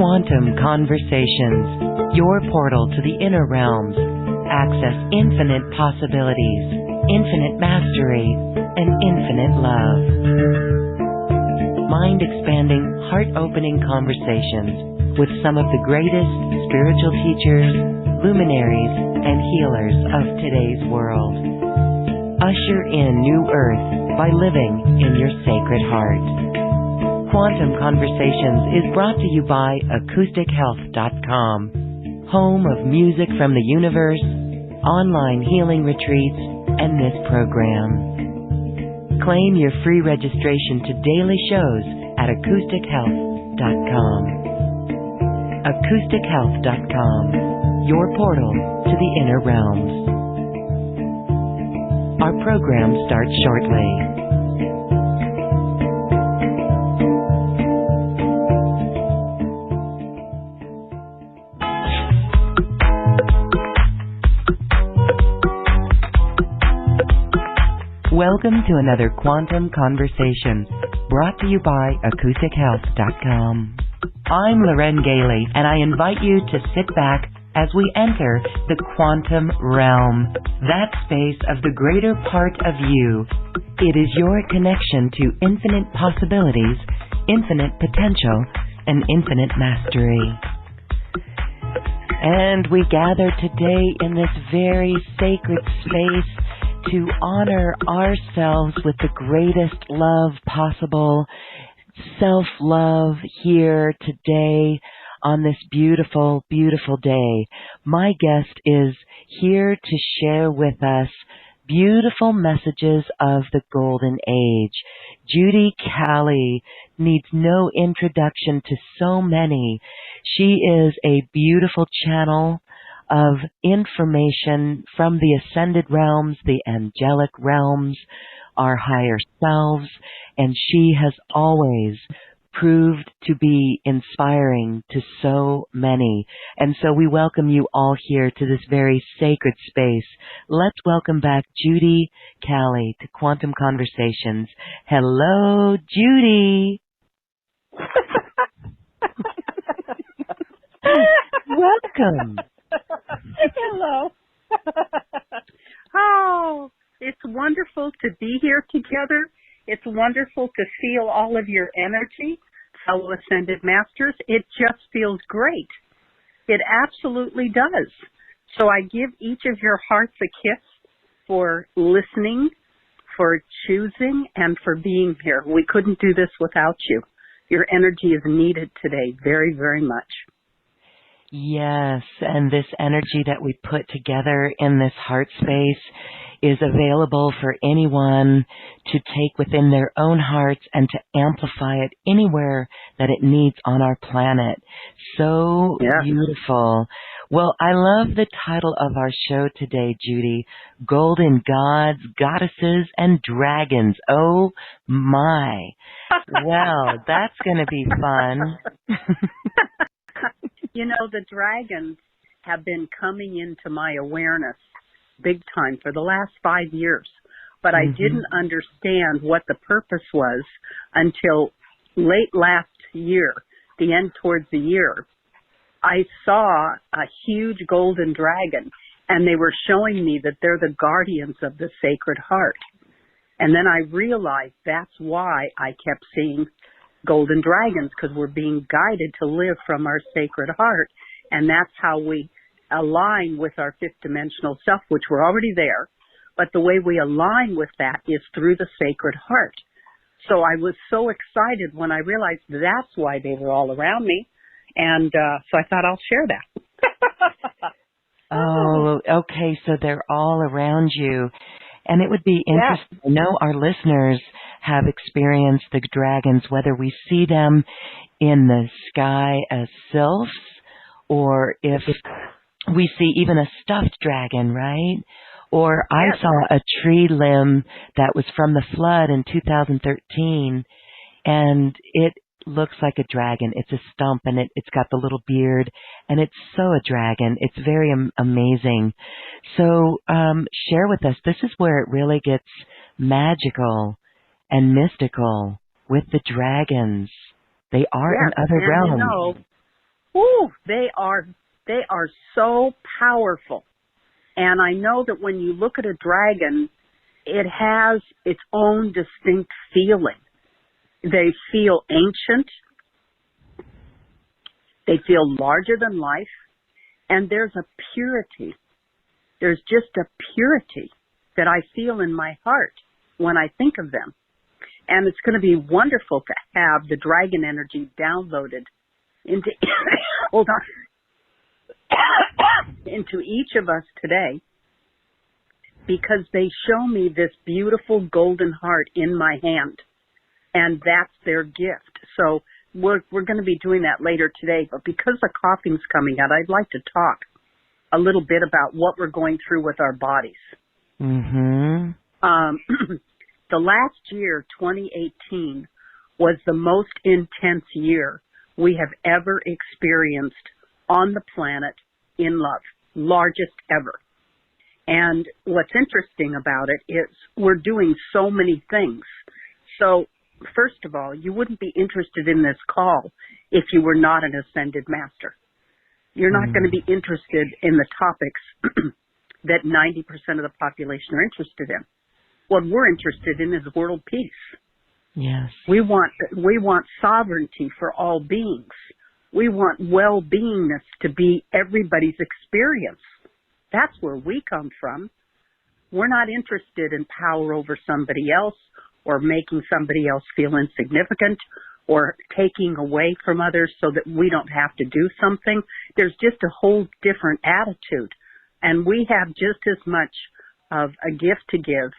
Quantum Conversations, your portal to the inner realms. Access infinite possibilities, infinite mastery, and infinite love. Mind-expanding, heart-opening conversations with some of the greatest spiritual teachers, luminaries, and healers of today's world. Usher in new earth by living in your sacred heart. Quantum Conversations is brought to you by AcousticHealth.com, home of music from the universe, online healing retreats, and this program. Claim your free registration to daily shows at AcousticHealth.com. AcousticHealth.com, your portal to the inner realms. Our program starts shortly. Welcome to another Quantum Conversation, brought to you by AcousticHealth.com. I'm Loren Gailey, and I invite you to sit back as we enter the Quantum Realm, that space of the greater part of you. It is your connection to infinite possibilities, infinite potential, and infinite mastery. And we gather today in this very sacred space to honor ourselves with the greatest love possible, self-love here today on this beautiful, beautiful day. My guest is here to share with us beautiful messages of the Golden Age. Judy Cali needs no introduction to so many. She is a beautiful channel of information from the ascended realms, the angelic realms, our higher selves, and she has always proved to be inspiring to so many. And so we welcome you all here to this very sacred space. Let's welcome back Judy Cali to Quantum Conversations. Hello, Judy. Welcome. Hello. Oh, it's wonderful to be here together. It's wonderful to feel all of your energy, fellow Ascended Masters. It just feels great. It absolutely does. So I give each of your hearts a kiss for listening, for choosing, and for being here. We couldn't do this without you. Your energy is needed today very, very much. Yes, and this energy that we put together in this heart space is available for anyone to take within their own hearts and to amplify it anywhere that it needs on our planet. So beautiful. Well, I love the title of our show today, Judy, Golden Gods, Goddesses, and Dragons. Oh, my. Well, that's going to be fun. You know, the dragons have been coming into my awareness big time for the last 5 years, but I didn't understand what the purpose was until late last year, the end towards the year. I saw a huge golden dragon, and they were showing me that they're the guardians of the Sacred Heart. And then I realized that's why I kept seeing golden dragons, because we're being guided to live from our Sacred Heart. And that's how we align with our fifth dimensional self, which we're already there. But the way we align with that is through the Sacred Heart. So I was so excited when I realized that's why they were all around me. And so I thought I'll share that. Oh, okay. So they're all around you. And it would be interesting. I know our listeners have experienced the dragons, whether we see them in the sky as sylphs or if we see even a stuffed dragon, right? Or I saw a tree limb that was from the flood in 2013, and it looks like a dragon. It's a stump, and it's got the little beard, and it's so a dragon. It's very amazing. So share with us. This is where it really gets magical and mystical with the dragons. They are in other realms. Ooh, they are so powerful. And I know that when you look at a dragon, it has its own distinct feeling. They feel ancient. They feel larger than life. And there's a purity. There's just a purity that I feel in my heart when I think of them. And it's going to be wonderful to have the dragon energy downloaded into, hold on, into each of us today, because they show me this beautiful golden heart in my hand, and that's their gift. So we're going to be doing that later today, but because the coughing's coming out, I'd like to talk a little bit about what we're going through with our bodies. Mm-hmm. The last year, 2018, was the most intense year we have ever experienced on the planet in love, largest ever. And what's interesting about it is we're doing so many things. So, first of all, you wouldn't be interested in this call if you were not an ascended master. You're not going to be interested in the topics that 90% of the population are interested in. What we're interested in is world peace. Yes. We want sovereignty for all beings. We want well-beingness to be everybody's experience. That's where we come from. We're not interested in power over somebody else or making somebody else feel insignificant or taking away from others so that we don't have to do something. There's just a whole different attitude. And we have just as much of a gift to give,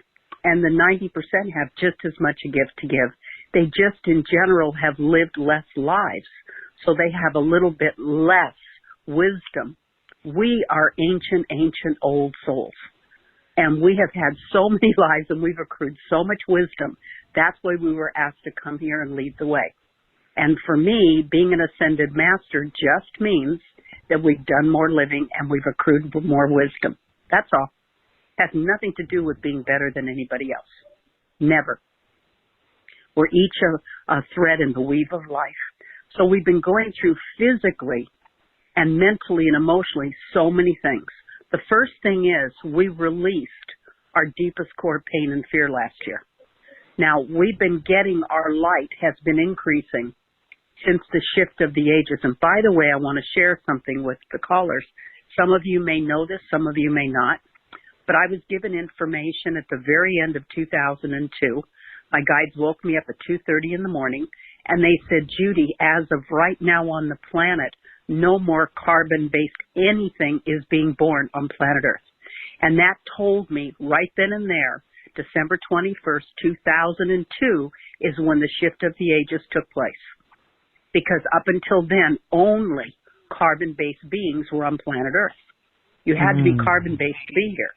and the 90% have just as much a gift to give. They just in general have lived less lives, so they have a little bit less wisdom. We are ancient old souls, and we have had so many lives and we've accrued so much wisdom. That's why we were asked to come here and lead the way. And for me, being an ascended master just means that we've done more living and we've accrued more wisdom. That's all. Has nothing to do with being better than anybody else. Never. We're each a thread in the weave of life. So we've been going through physically and mentally and emotionally so many things. The first thing is we released our deepest core pain and fear last year. Now, we've been getting, our light has been increasing since the shift of the ages. And by the way, I want to share something with the callers. Some of you may know this, some of you may not. But I was given information at the very end of 2002. My guides woke me up at 2:30 in the morning, and they said, Judy, as of right now on the planet, no more carbon-based anything is being born on planet Earth. And that told me right then and there, December 21st, 2002 is when the shift of the ages took place. Because up until then, only carbon-based beings were on planet Earth. You had to be carbon-based to be here.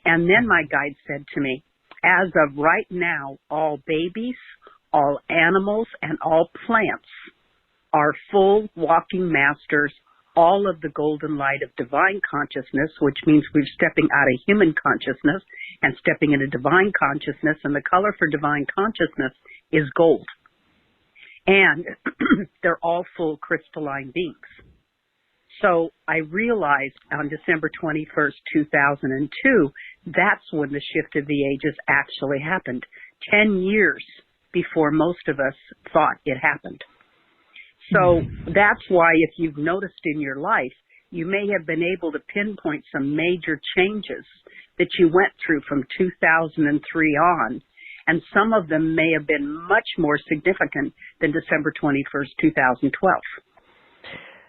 And then my guide said to me, as of right now, all babies, all animals, and all plants are full walking masters, all of the golden light of divine consciousness, which means we're stepping out of human consciousness and stepping into divine consciousness, and the color for divine consciousness is gold. And they're all full crystalline beings. So I realized on December 21st, 2002, that's when the shift of the ages actually happened, 10 years before most of us thought it happened. So that's why if you've noticed in your life, you may have been able to pinpoint some major changes that you went through from 2003 on, and some of them may have been much more significant than December 21st, 2012.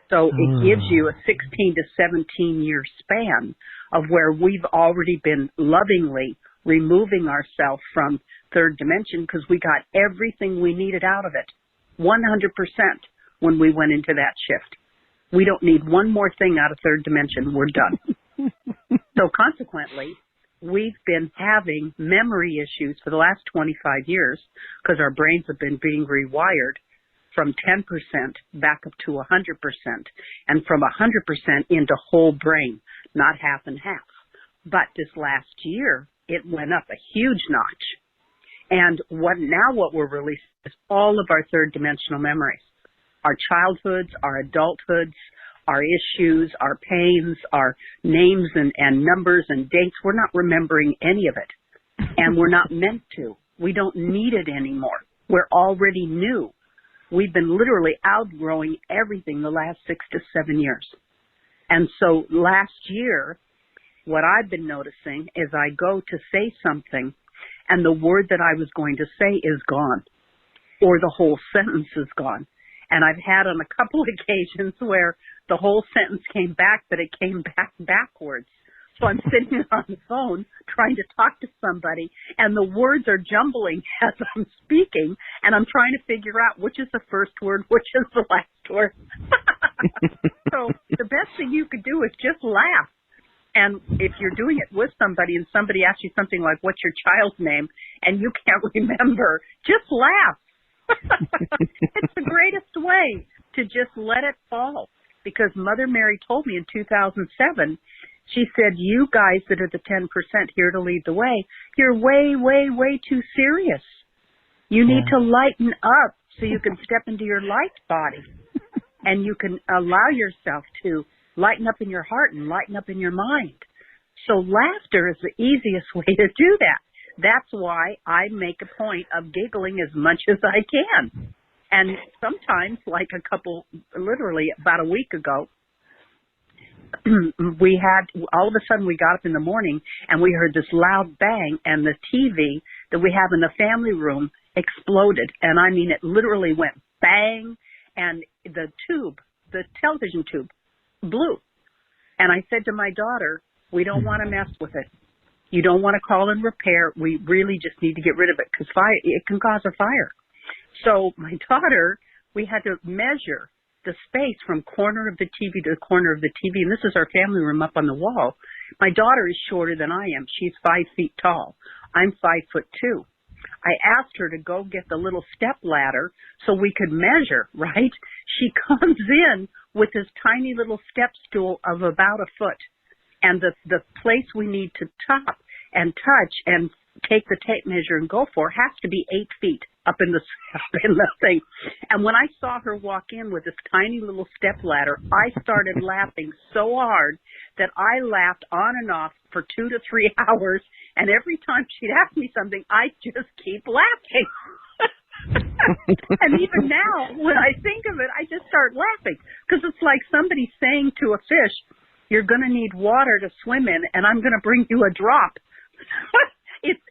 So it gives you a 16 to 17 year span of where we've already been lovingly removing ourselves from third dimension because we got everything we needed out of it, 100% when we went into that shift. We don't need one more thing out of third dimension. We're done. So consequently, we've been having memory issues for the last 25 years because our brains have been being rewired from 10% back up to 100%, and from 100% into whole brain, not half and half. But this last year, it went up a huge notch. And what we're releasing is all of our third dimensional memories. our childhoods, our adulthoods, our issues, our pains, our names and numbers and dates. We're not remembering any of it. And we're not meant to. We don't need it anymore. We're already new. We've been literally outgrowing everything the last 6 to 7 years. And so last year, what I've been noticing is I go to say something and the word that I was going to say is gone, or the whole sentence is gone. And I've had on a couple occasions where the whole sentence came back, but it came back backwards. So I'm sitting on the phone trying to talk to somebody, and the words are jumbling as I'm speaking, and I'm trying to figure out which is the first word, which is the last word. So the best thing you could do is just laugh. And if you're doing it with somebody and somebody asks you something like, what's your child's name, and you can't remember, just laugh. It's the greatest way to just let it fall. Because Mother Mary told me in 2007, she said, you guys that are the 10% here to lead the way, you're way, way, way too serious. You need to lighten up so you can step into your light body. And you can allow yourself to lighten up in your heart and lighten up in your mind. So laughter is the easiest way to do that. That's why I make a point of giggling as much as I can. And sometimes, like literally about a week ago, all of a sudden we got up in the morning and we heard this loud bang, and the TV that we have in the family room exploded. And I mean, it literally went bang, and the television tube blew. And I said to my daughter, we don't want to mess with it. You don't want to call in repair. We really just need to get rid of it because it can cause a fire. So my daughter, we had to measure the space from corner of the TV to the corner of the TV. And this is our family room up on the wall. My daughter is shorter than I am. She's 5 feet tall. I'm 5'2". I asked her to go get the little step ladder so we could measure, right? She comes in with this tiny little step stool of about a foot. And the place we need to top and touch and take the tape measure and go for has to be 8 feet up in the thing. And when I saw her walk in with this tiny little step ladder, I started laughing so hard that I laughed on and off for 2 to 3 hours. And every time she'd ask me something, I just keep laughing. And even now, when I think of it, I just start laughing because it's like somebody saying to a fish, you're going to need water to swim in, and I'm going to bring you a drop.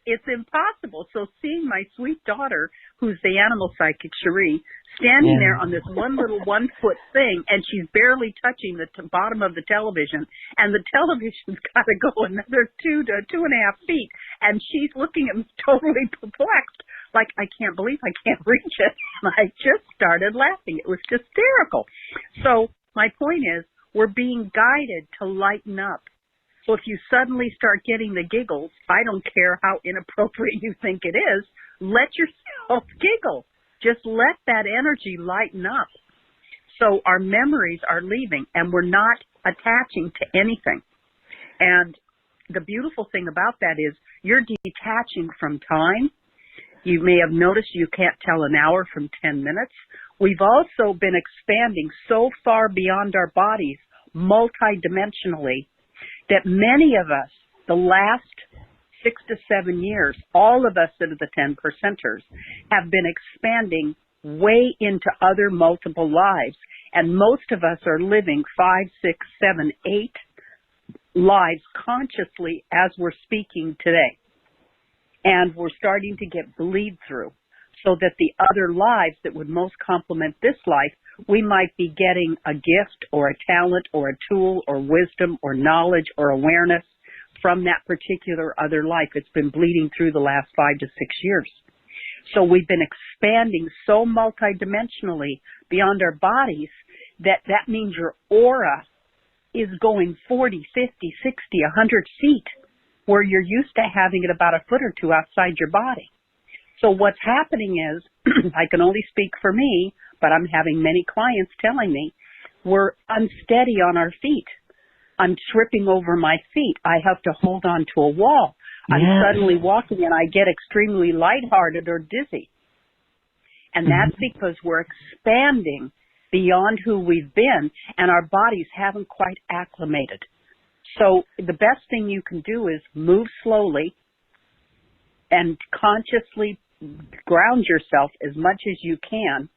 It's impossible. So seeing my sweet daughter, who's the animal psychic, Cherie, standing there on this one little 1 foot thing, and she's barely touching the bottom of the television, and the television's got to go another 2 to 2.5 feet, and she's looking at me totally perplexed, like, I can't believe I can't reach it. And I just started laughing. It was hysterical. So my point is, we're being guided to lighten up. So if you suddenly start getting the giggles, I don't care how inappropriate you think it is, let yourself giggle. Just let that energy lighten up. So our memories are leaving and we're not attaching to anything. And the beautiful thing about that is you're detaching from time. You may have noticed you can't tell an hour from 10 minutes. We've also been expanding so far beyond our bodies multidimensionally that many of us, the last 6 to 7 years, all of us that are the 10 percenters, have been expanding way into other multiple lives. And most of us are living 5, 6, 7, 8 lives consciously as we're speaking today. And we're starting to get bleed through so that the other lives that would most complement this life, we might be getting a gift or a talent or a tool or wisdom or knowledge or awareness from that particular other life. It's been bleeding through the last 5 to 6 years. So we've been expanding so multidimensionally beyond our bodies that means your aura is going 40, 50, 60, 100 feet where you're used to having it about a foot or two outside your body. So what's happening is, I can only speak for me, but I'm having many clients telling me, we're unsteady on our feet. I'm tripping over my feet. I have to hold on to a wall. I'm suddenly walking and I get extremely lighthearted or dizzy. And that's because we're expanding beyond who we've been, and our bodies haven't quite acclimated. So the best thing you can do is move slowly and consciously ground yourself as much as you can.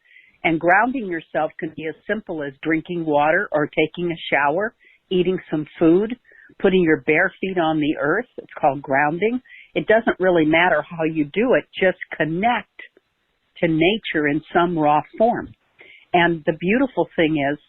And grounding yourself can be as simple as drinking water or taking a shower, eating some food, putting your bare feet on the earth. It's called grounding. It doesn't really matter how you do it. Just connect to nature in some raw form. And the beautiful thing is,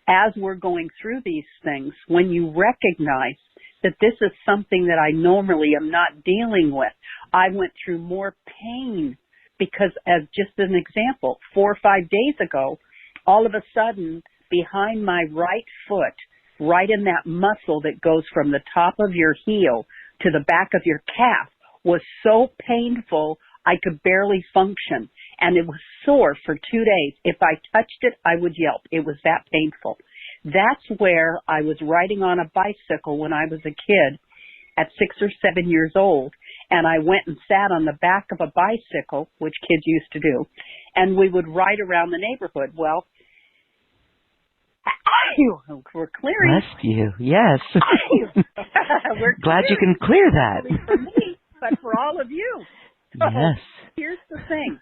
as we're going through these things, when you recognize that this is something that I normally am not dealing with, I went through more pain because, as just an example, 4 or 5 days ago, all of a sudden, behind my right foot, right in that muscle that goes from the top of your heel to the back of your calf, was so painful I could barely function. And it was sore for 2 days. If I touched it, I would yelp. It was that painful. That's where I was riding on a bicycle when I was a kid at 6 or 7 years old. And I went and sat on the back of a bicycle, which kids used to do, and we would ride around the neighborhood. Well, we're clearing. Bless you. Yes. We're glad you can clear that. Not only for me, but for all of you. So yes. Here's the thing.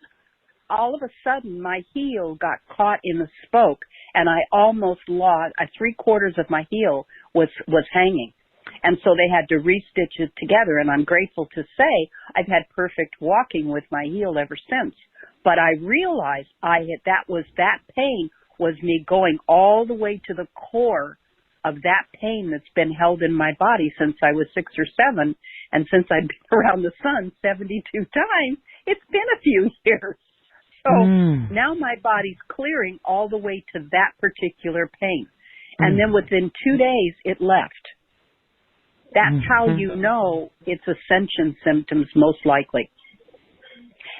All of a sudden, my heel got caught in the spoke, and I almost lost. 3/4 of my heel was hanging. And so they had to restitch it together, and I'm grateful to say I've had perfect walking with my heel ever since. But I realized that pain was me going all the way to the core of that pain that's been held in my body since I was 6 or 7, and since I've been around the sun 72 times, it's been a few years. So now my body's clearing all the way to that particular pain. And then within 2 days, it left. That's how you know it's ascension symptoms, most likely.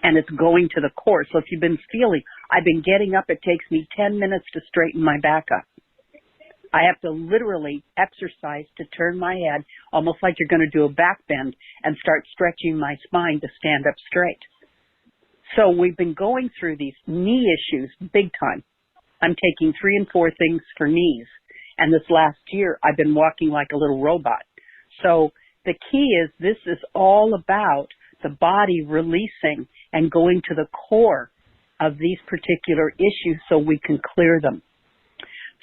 And it's going to the core. So if you've been feeling, I've been getting up, it takes me 10 minutes to straighten my back up. I have to literally exercise to turn my head, almost like you're going to do a back bend, and start stretching my spine to stand up straight. So we've been going through these knee issues big time. I'm taking 3 and 4 things for knees. And this last year, I've been walking like a little robot. So the key is this is all about the body releasing and going to the core of these particular issues so we can clear them.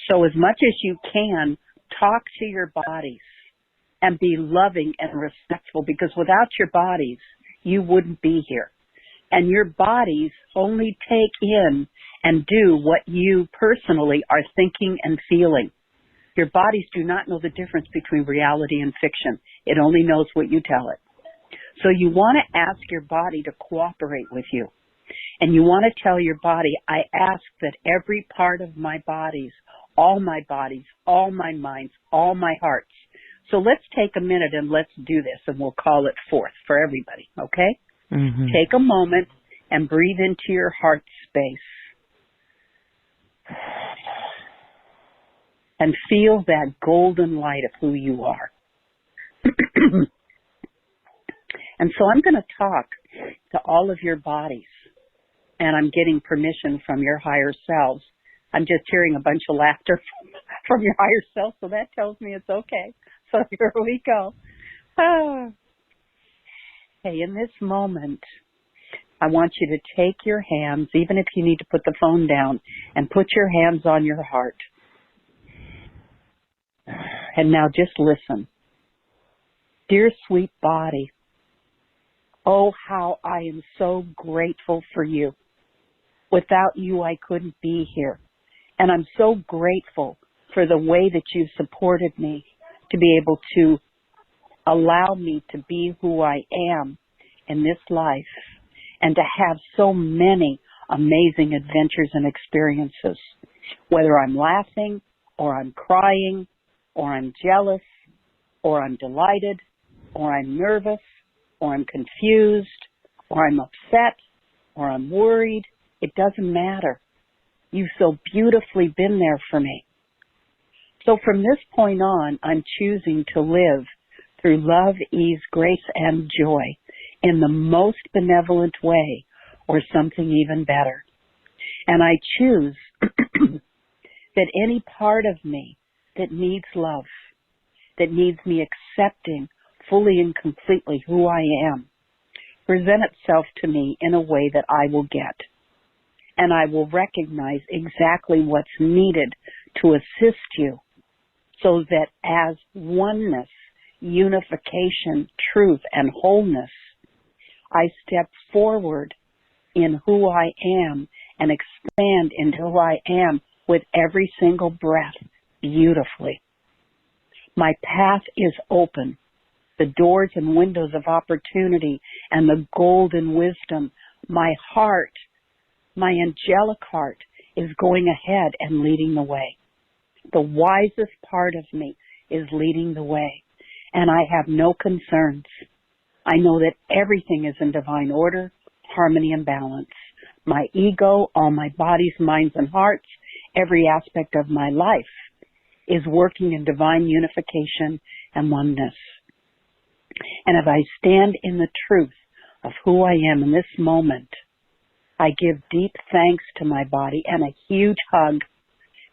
So as much as you can, talk to your bodies and be loving and respectful, because without your bodies, you wouldn't be here. And your bodies only take in and do what you personally are thinking and feeling. Your bodies do not know the difference between reality and fiction. It only knows what you tell it. So you want to ask your body to cooperate with you. And you want to tell your body, I ask that every part of my bodies, all my minds, all my hearts. So let's take a minute and let's do this, and we'll call it forth for everybody, okay? Mm-hmm. Take a moment and breathe into your heart space. And feel that golden light of who you are. And so I'm going to talk to all of your bodies, and I'm getting permission from your higher selves. I'm just hearing a bunch of laughter from your higher self, so that tells me it's okay. So here we go. Hey, in this moment, I want you to take your hands, even if you need to put the phone down, and put your hands on your heart. And now just listen. Dear sweet body, oh, how I am so grateful for you. Without you, I couldn't be here. And I'm so grateful for the way that you supported me to be able to allow me to be who I am in this life and to have so many amazing adventures and experiences, whether I'm laughing or I'm crying or I'm jealous or I'm delighted or I'm nervous or I'm confused or I'm upset or I'm worried. It doesn't matter. You've so beautifully been there for me. So from this point on, I'm choosing to live through love, ease, grace, and joy in the most benevolent way, or something even better. And I choose that any part of me that needs love, that needs me accepting fully and completely who I am, present itself to me in a way that I will get. And I will recognize exactly what's needed to assist you so that as oneness, unification, truth, and wholeness, I step forward in who I am and expand into who I am with every single breath beautifully. My path is open. The doors and windows of opportunity and the golden wisdom, my heart, my angelic heart is going ahead and leading the way. The wisest part of me is leading the way, and I have no concerns. I know that everything is in divine order, harmony, and balance. My ego, all my bodies, minds, and hearts, every aspect of my life is working in divine unification and oneness. And if I stand in the truth of who I am in this moment, I give deep thanks to my body and a huge hug.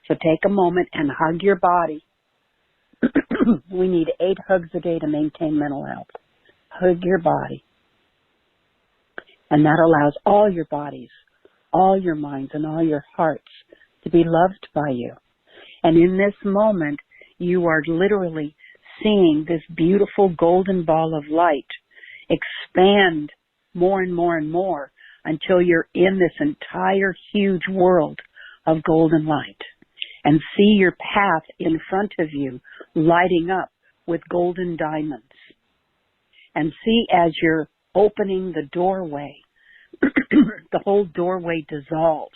So take a moment and hug your body. We need 8 hugs a day to maintain mental health. Hug your body. And that allows all your bodies, all your minds, and all your hearts to be loved by you. And in this moment, you are literally seeing this beautiful golden ball of light expand more and more and more until you're in this entire huge world of golden light. And see your path in front of you lighting up with golden diamonds. And see as you're opening the doorway, the whole doorway dissolves.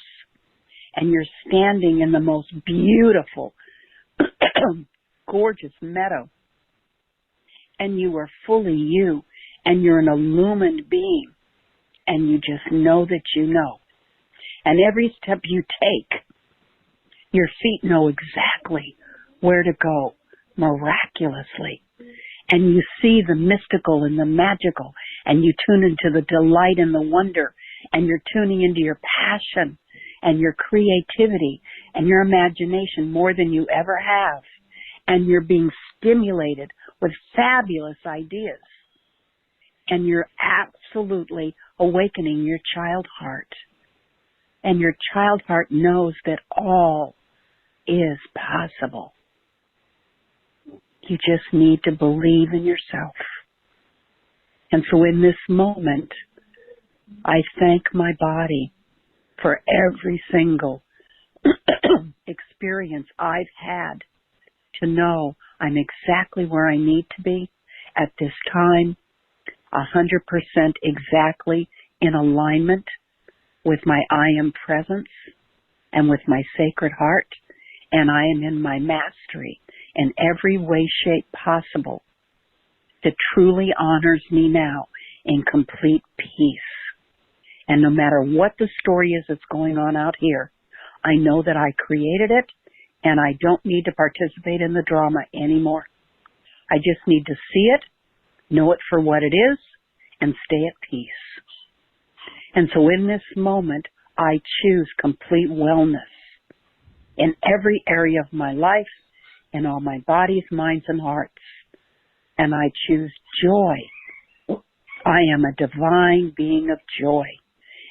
And you're standing in the most beautiful, gorgeous meadow. And you are fully you. And you're an illumined being. And you just know that you know. And every step you take, your feet know exactly where to go miraculously. And you see the mystical and the magical. And you tune into the delight and the wonder. And you're tuning into your passion and your creativity and your imagination more than you ever have. And you're being stimulated with fabulous ideas. And you're absolutely awakening your child heart. And your child heart knows that all is possible. You just need to believe in yourself. And so in this moment, I thank my body for every single experience I've had to know I'm exactly where I need to be at this time, 100% exactly in alignment with my I am presence and with my sacred heart, and I am in my mastery in every way, shape possible that truly honors me now in complete peace. And no matter what the story is that's going on out here, I know that I created it, and I don't need to participate in the drama anymore. I just need to see it, know it for what it is, and stay at peace. And so in this moment, I choose complete wellness in every area of my life, in all my bodies, minds, and hearts. And I choose joy. I am a divine being of joy.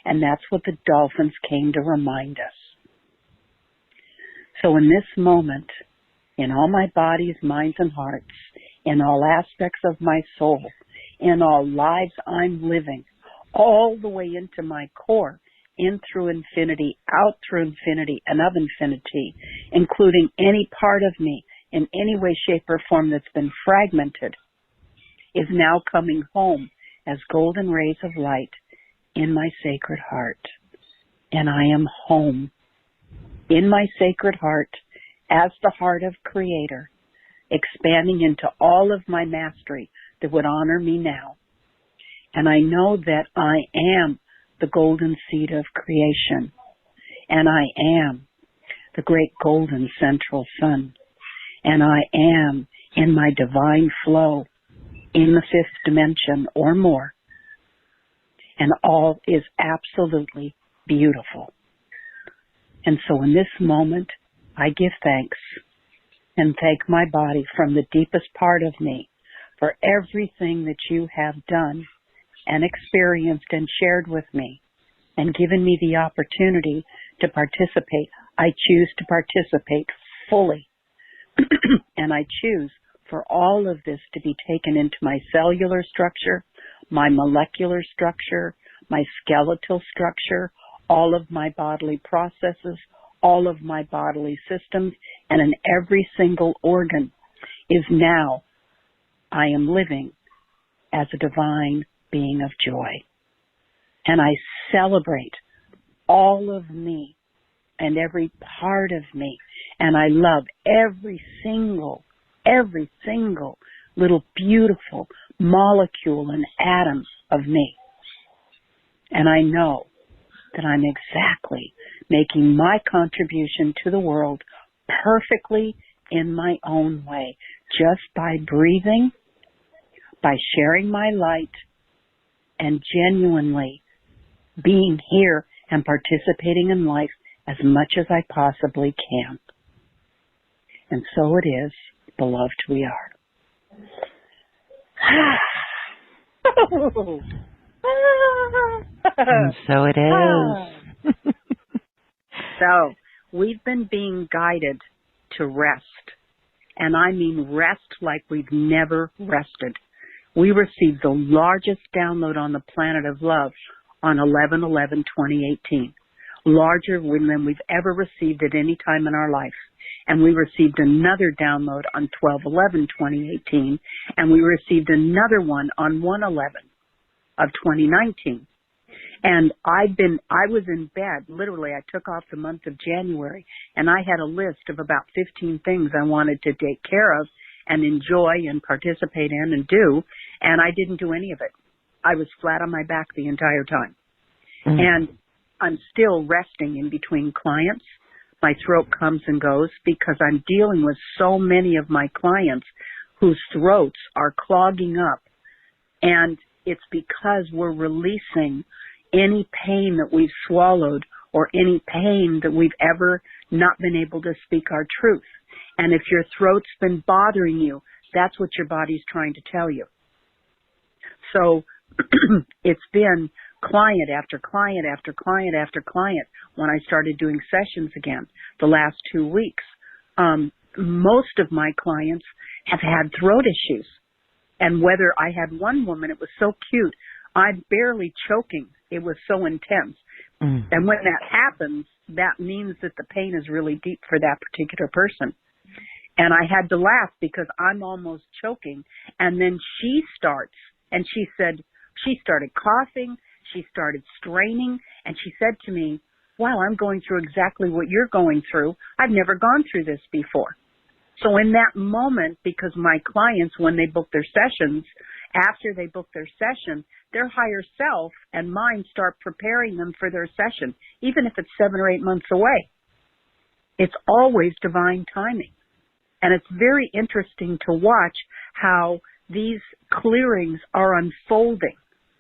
And that's what the dolphins came to remind us. So in this moment, in all my bodies, minds, and hearts, in all aspects of my soul, in all lives I'm living, all the way into my core, in through infinity, out through infinity, and of infinity, including any part of me in any way, shape, or form that's been fragmented, is now coming home as golden rays of light in my sacred heart. And I am home in my sacred heart as the heart of Creator, expanding into all of my mastery that would honor me now. And I know that I am the golden seed of creation. And I am the great golden central sun. And I am in my divine flow in the 5th dimension or more. And all is absolutely beautiful. And so in this moment, I give thanks and thank my body from the deepest part of me for everything that you have done and experienced and shared with me and given me the opportunity to participate. I choose to participate fully. And I choose for all of this to be taken into my cellular structure, my molecular structure, my skeletal structure, all of my bodily processes, all of my bodily systems, and in every single organ is now I am living as a divine being of joy. And I celebrate all of me and every part of me. And I love every single little beautiful molecule and atom of me. And I know that I'm exactly making my contribution to the world perfectly in my own way, just by breathing, by sharing my light, and genuinely being here and participating in life as much as I possibly can. And so it is, beloved, we are. And so it is. So we've been being guided to rest. And I mean rest like we've never rested. We received the largest download on the planet of love on 11/11/2018. Larger than we've ever received at any time in our life. And we received another download on 12/11/2018. And we received another one on 1/11/2019. And I was in bed, literally I took off the month of January, and I had a list of about 15 things I wanted to take care of and enjoy and participate in and do, and I didn't do any of it. I was flat on my back the entire time. And I'm still resting in between clients. My throat comes and goes because I'm dealing with so many of my clients whose throats are clogging up, and it's because we're releasing any pain that we've swallowed or any pain that we've ever not been able to speak our truth. And if your throat's been bothering you, that's what your body's trying to tell you. So it's been client after client after client after client when I started doing sessions again the last 2 weeks. Most of my clients have had throat issues. And whether I had one woman, it was so cute, I'm barely choking. It was so intense. And when that happens, that means that the pain is really deep for that particular person. And I had to laugh because I'm almost choking. And then she starts, and she said, she started coughing, she started straining, and she said to me, wow, I'm going through exactly what you're going through. I've never gone through this before. So in that moment, because my clients, when they book their sessions, after they book their session, their higher self and mind start preparing them for their session, even if it's 7 or 8 months away. It's always divine timing. And it's very interesting to watch how these clearings are unfolding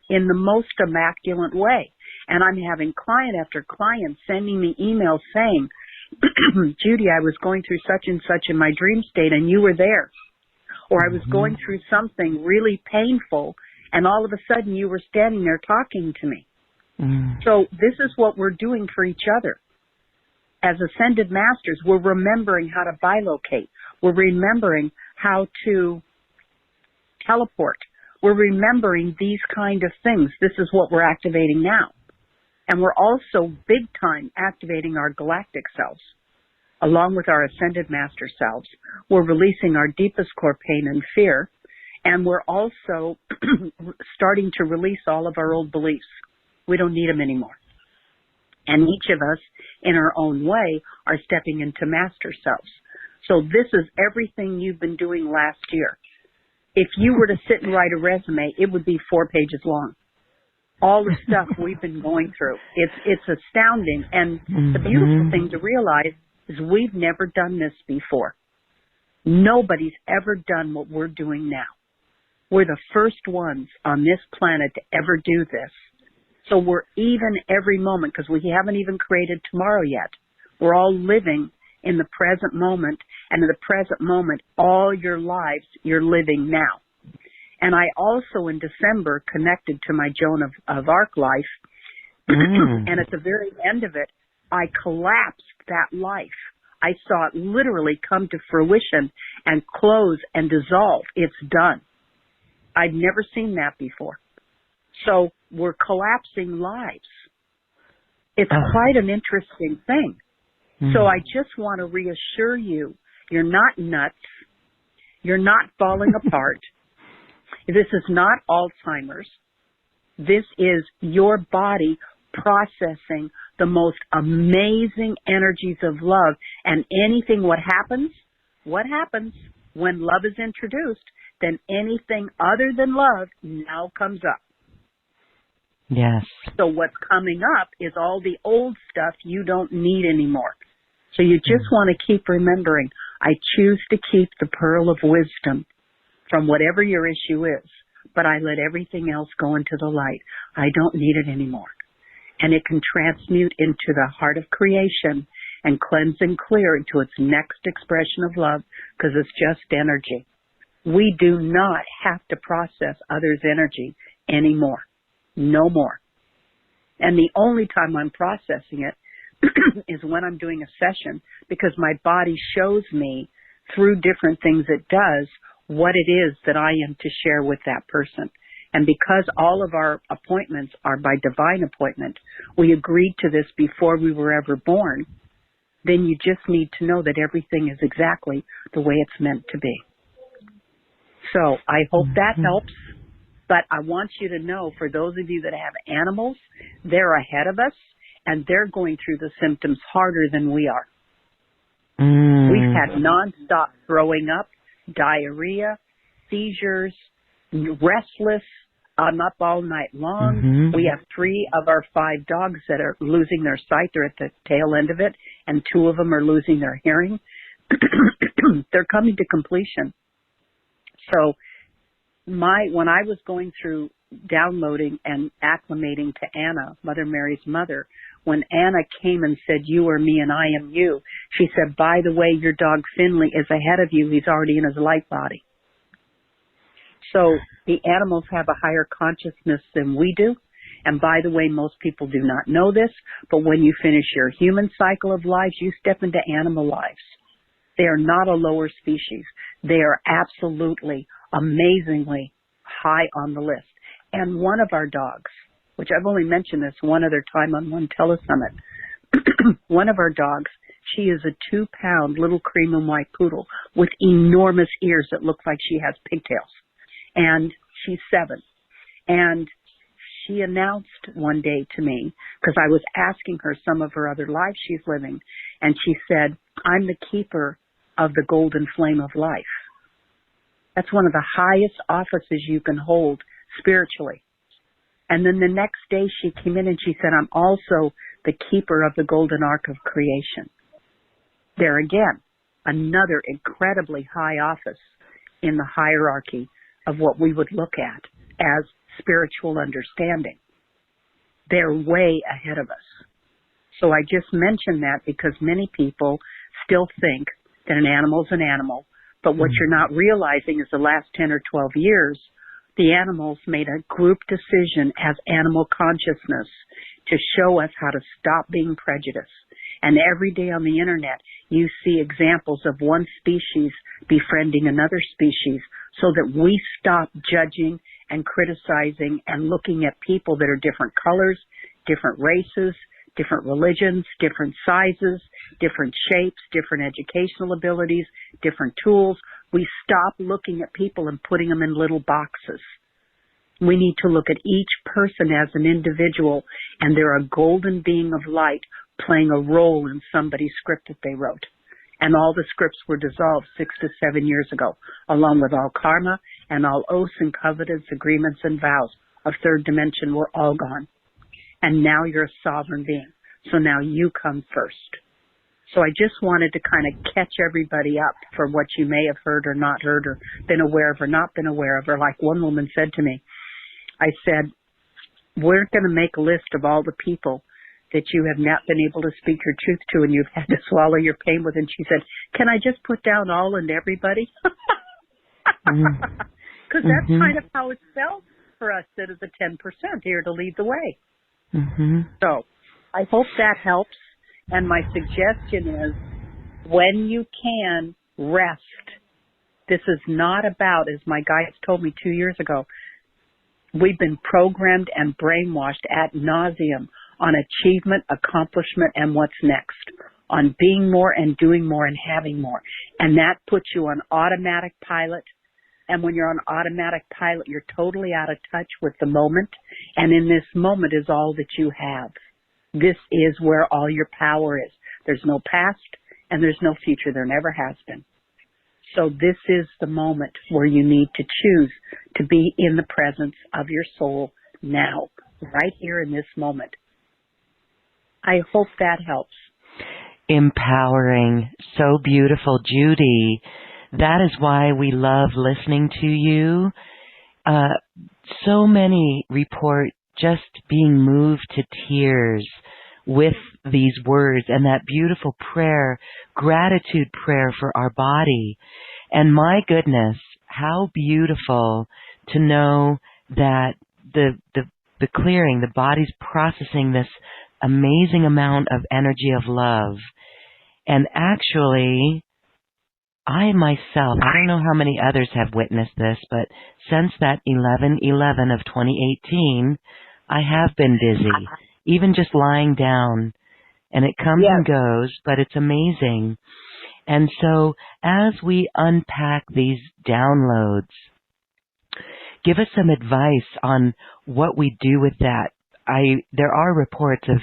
in the most immaculate way. And I'm having client after client sending me emails saying, Judy, I was going through such and such in my dream state and you were there. Or I was going through something really painful and all of a sudden you were standing there talking to me. So this is what we're doing for each other. As ascended masters, we're remembering how to bilocate. We're remembering how to teleport. We're remembering these kind of things. This is what we're activating now. And we're also big time activating our galactic selves, along with our ascended master selves. We're releasing our deepest core pain and fear. And we're also starting to release all of our old beliefs. We don't need them anymore. And each of us, in our own way, are stepping into master selves. So this is everything you've been doing last year. If you were to sit and write a resume, it would be 4 pages long. All the stuff we've been going through. It's astounding. And the beautiful thing to realize is we've never done this before. Nobody's ever done what we're doing now. We're the first ones on this planet to ever do this. So we're even every moment because we haven't even created tomorrow yet. We're all living in the present moment, and in the present moment, all your lives you're living now. And I also, in December, connected to my Joan of Arc life, and at the very end of it, I collapsed that life. I saw it literally come to fruition and close and dissolve. It's done. I'd never seen that before. So we're collapsing lives. It's quite an interesting thing. So I just want to reassure you, you're not nuts. You're not falling apart. This is not Alzheimer's. This is your body processing the most amazing energies of love. And anything, what happens when love is introduced, then anything other than love now comes up. Yes. So what's coming up is all the old stuff you don't need anymore. So you just want to keep remembering, I choose to keep the pearl of wisdom from whatever your issue is, but I let everything else go into the light. I don't need it anymore. And it can transmute into the heart of creation and cleanse and clear into its next expression of love, because it's just energy. We do not have to process others' energy anymore. No more. And the only time I'm processing it is when I'm doing a session, because my body shows me through different things it does what it is that I am to share with that person. And because all of our appointments are by divine appointment, we agreed to this before we were ever born, then you just need to know that everything is exactly the way it's meant to be. So I hope that helps. But I want you to know, for those of you that have animals, they're ahead of us, and they're going through the symptoms harder than we are. We've had nonstop throwing up, diarrhea, seizures, restless, up all night long. We have 3 of our 5 dogs that are losing their sight. They're at the tail end of it, and 2 of them are losing their hearing. They're coming to completion. So when I was going through downloading and acclimating to Anna, Mother Mary's mother, when Anna came and said, you are me and I am you, she said, by the way, your dog Finley is ahead of you. He's already in his light body. So the animals have a higher consciousness than we do. And by the way, most people do not know this, but when you finish your human cycle of lives, you step into animal lives. They are not a lower species. They are absolutely, amazingly high on the list. And one of our dogs, which I've only mentioned this one other time on one telesummit, one of our dogs, she is a 2-pound little cream and white poodle with enormous ears that look like she has pigtails. And she's 7. And she announced one day to me, because I was asking her some of her other lives she's living, and she said, I'm the keeper of the golden flame of life. That's one of the highest offices you can hold spiritually. And then the next day she came in and she said, I'm also the keeper of the golden arc of creation. There again, another incredibly high office in the hierarchy of what we would look at as spiritual understanding. They're way ahead of us. So I just mentioned that because many people still think that an animal's an animal, but what you're not realizing is the last 10 or 12 years, the animals made a group decision as animal consciousness to show us how to stop being prejudiced. And every day on the internet, you see examples of one species befriending another species so that we stop judging and criticizing and looking at people that are different colors, different races, different religions, different sizes, different shapes, different educational abilities, different tools. We stop looking at people and putting them in little boxes. We need to look at each person as an individual, and they're a golden being of light playing a role in somebody's script that they wrote. And all the scripts were dissolved 6 to 7 years ago, along with all karma and all oaths and covenants, agreements and vows of third dimension were all gone. And now you're a sovereign being. So now you come first. So I just wanted to kind of catch everybody up for what you may have heard or not heard or been aware of or not been aware of. Or like one woman said to me, I said, we're going to make a list of all the people that you have not been able to speak your truth to and you've had to swallow your pain with? And she said, can I just put down all and everybody? Because that's kind of how it felt for us that are the 10% here to lead the way. So I hope that helps. And my suggestion is, when you can, rest. This is not about, as my guides told me 2 years ago, we've been programmed and brainwashed ad nauseum on achievement, accomplishment, and what's next, on being more and doing more and having more. And that puts you on automatic pilot. And when you're on automatic pilot, you're totally out of touch with the moment. And in this moment is all that you have. This is where all your power is. There's no past and there's no future. There never has been. So this is the moment where you need to choose to be in the presence of your soul now, right here in this moment. I hope that helps. Empowering. So beautiful, Judy. That is why we love listening to you. So many report just being moved to tears with these words and that beautiful prayer, gratitude prayer for our body. And my goodness, how beautiful to know that the clearing, the body's processing this amazing amount of energy of love. And actually, I myself, I don't know how many others have witnessed this, but since that 11/11 of 2018, I have been busy, even just lying down. And it comes and goes, but it's amazing. And so as we unpack these downloads, give us some advice on what we do with that. There are reports of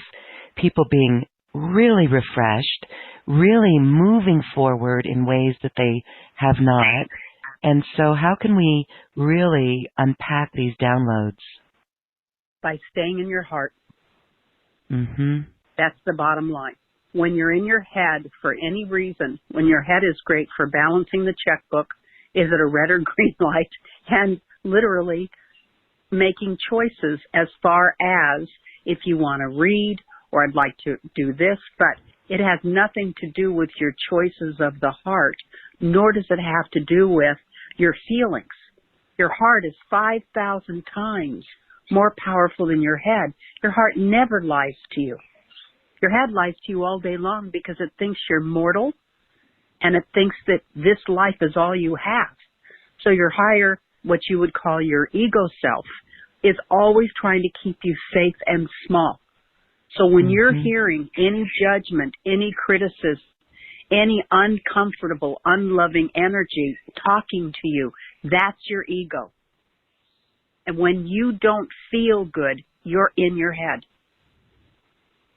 people being really refreshed, really moving forward in ways that they have not. And so how can we really unpack these downloads? By staying in your heart. That's the bottom line. When you're in your head, for any reason, when your head is great for balancing the checkbook, is it a red or green light? And literally making choices as far as if you want to read or I'd like to do this, but it has nothing to do with your choices of the heart, nor does it have to do with your feelings. Your heart is 5,000 times more powerful than your head. Your heart never lies to you. Your head lies to you all day long because it thinks you're mortal and it thinks that this life is all you have. So your higher, what you would call your ego self, is always trying to keep you safe and small. So when you're hearing any judgment, any criticism, any uncomfortable, unloving energy talking to you, that's your ego. And when you don't feel good, you're in your head.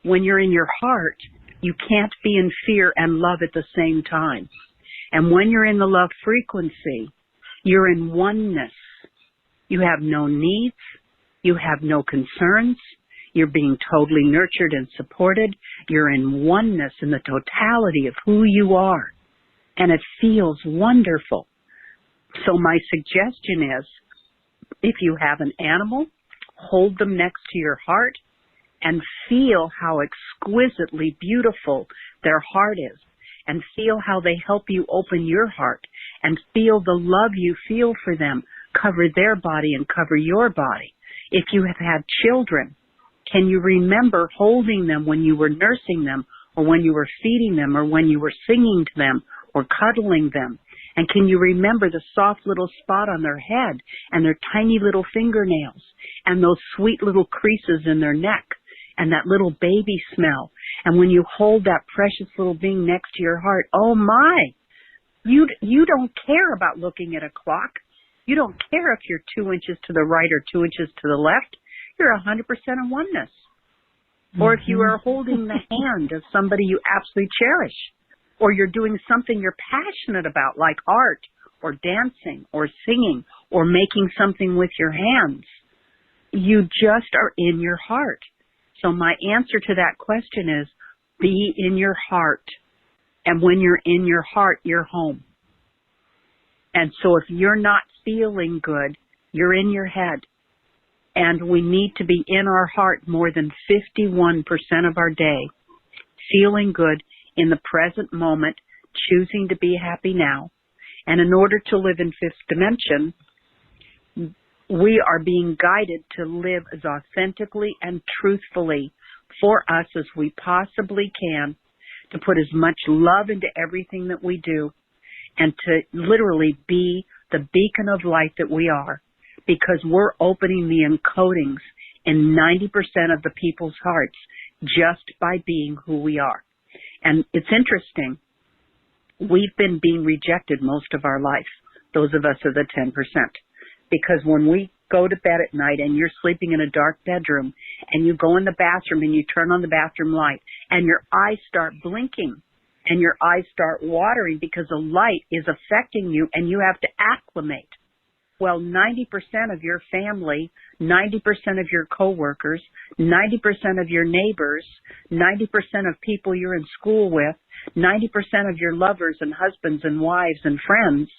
When you're in your heart, you can't be in fear and love at the same time. And when you're in the love frequency, you're in oneness. You have no needs. You have no concerns. You're being totally nurtured and supported. You're in oneness in the totality of who you are. And it feels wonderful. So my suggestion is, if you have an animal, hold them next to your heart and feel how exquisitely beautiful their heart is. And feel how they help you open your heart. And feel the love you feel for them cover their body and cover your body. If you have had children, can you remember holding them when you were nursing them, or when you were feeding them, or when you were singing to them, or cuddling them? And can you remember the soft little spot on their head, and their tiny little fingernails, and those sweet little creases in their neck, and that little baby smell? And when you hold that precious little being next to your heart, oh my, you don't care about looking at a clock. You don't care if you're 2 inches to the right or 2 inches to the left. You're 100% in oneness. Or if you are holding the hand of somebody you absolutely cherish, or you're doing something you're passionate about, like art, or dancing, or singing, or making something with your hands, you just are in your heart. So my answer to that question is, be in your heart. And when you're in your heart, you're home. And so if you're not feeling good, you're in your head. And we need to be in our heart more than 51% of our day, feeling good in the present moment, choosing to be happy now. And in order to live in fifth dimension, we are being guided to live as authentically and truthfully for us as we possibly can, to put as much love into everything that we do, and to literally be the beacon of light that we are, because we're opening the encodings in 90% of the people's hearts just by being who we are. And it's interesting. We've been being rejected most of our life, those of us are the 10%. Because when we go to bed at night and you're sleeping in a dark bedroom and you go in the bathroom and you turn on the bathroom light and your eyes start blinking and your eyes start watering because the light is affecting you and you have to acclimate. Well, 90% of your family, 90% of your coworkers, 90% of your neighbors, 90% of people you're in school with, 90% of your lovers and husbands and wives and friends,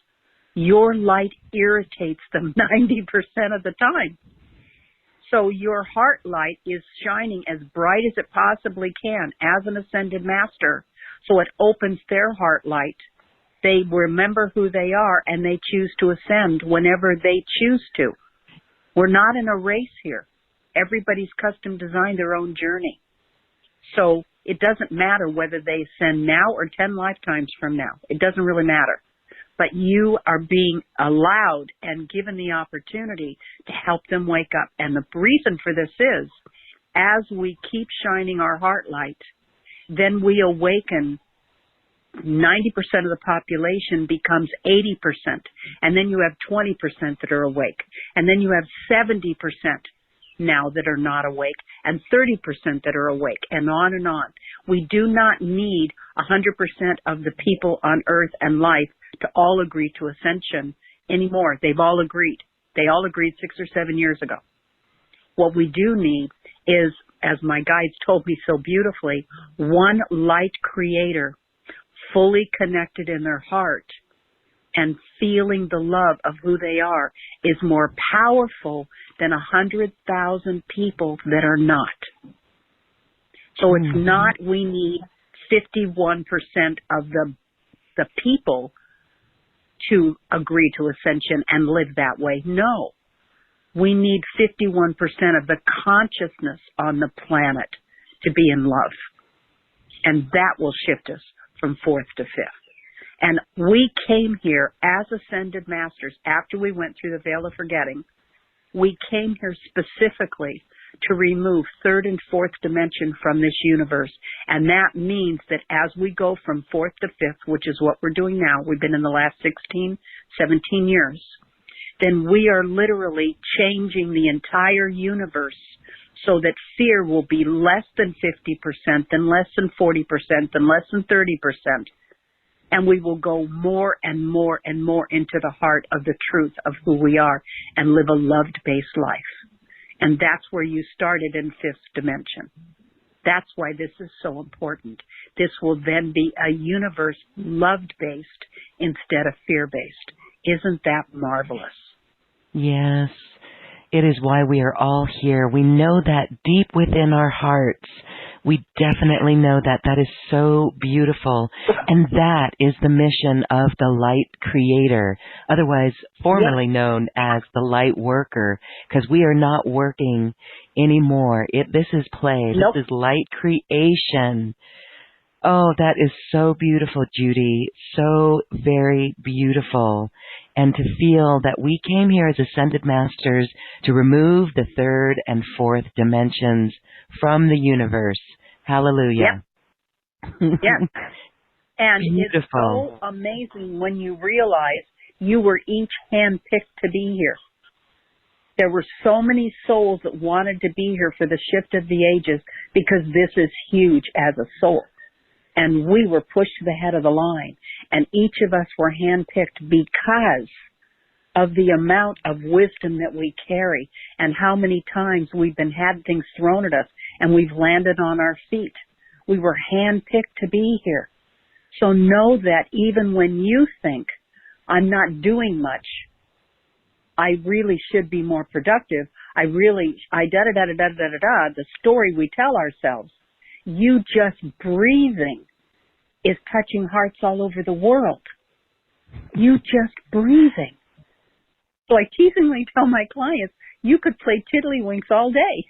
your light irritates them 90% of the time. So your heart light is shining as bright as it possibly can as an ascended master. So it opens their heart light. They remember who they are and they choose to ascend whenever they choose to. We're not in a race here. Everybody's custom designed their own journey. So it doesn't matter whether they ascend now or 10 lifetimes from now. It doesn't really matter. But you are being allowed and given the opportunity to help them wake up. And the reason for this is, as we keep shining our heart light, then we awaken. 90% of the population becomes 80%. And then you have 20% that are awake. And then you have 70% now that are not awake, and 30% that are awake, and on and on. We do not need 100% of the people on earth and life to all agree to ascension anymore. They've all agreed. They all agreed 6 or 7 years ago. What we do need is, as my guides told me so beautifully, one light creator, fully connected in their heart and feeling the love of who they are, is more powerful than 100,000 people that are not. So it's not we need 51% of the people to agree to ascension and live that way. No. We need 51% of the consciousness on the planet to be in love. And that will shift us from fourth to fifth. And we came here as ascended masters after we went through the veil of forgetting. We came here specifically to remove third and fourth dimension from this universe. And that means that as we go from fourth to fifth, which is what we're doing now, we've been in the last 16, 17 years, then we are literally changing the entire universe so that fear will be less than 50%, then less than 40%, then less than 30%. And we will go more and more and more into the heart of the truth of who we are and live a loved-based life. And that's where you started in fifth dimension. That's why this is so important. This will then be a universe loved-based instead of fear-based. Isn't that marvelous? Yes. It is why we are all here. We know that deep within our hearts. We definitely know that. That is so beautiful. And that is the mission of the light creator, otherwise formerly known as the light worker, because we are not working anymore. This is play. Nope. This is light creation. Oh, that is so beautiful, Judy. So very beautiful. And to feel that we came here as ascended masters to remove the third and fourth dimensions from the universe. Hallelujah. Yep. Yes. And Beautiful. It's so amazing when you realize you were each handpicked to be here. There were so many souls that wanted to be here for the shift of the ages because this is huge as a soul. And we were pushed to the head of the line. And each of us were handpicked because of the amount of wisdom that we carry and how many times we've had things thrown at us and we've landed on our feet. We were handpicked to be here. So know that even when you think, I'm not doing much, I really should be more productive, da-da-da-da-da-da-da, the story we tell ourselves. You just breathing is touching hearts all over the world. You just breathing. So I teasingly tell my clients, you could play tiddlywinks all day.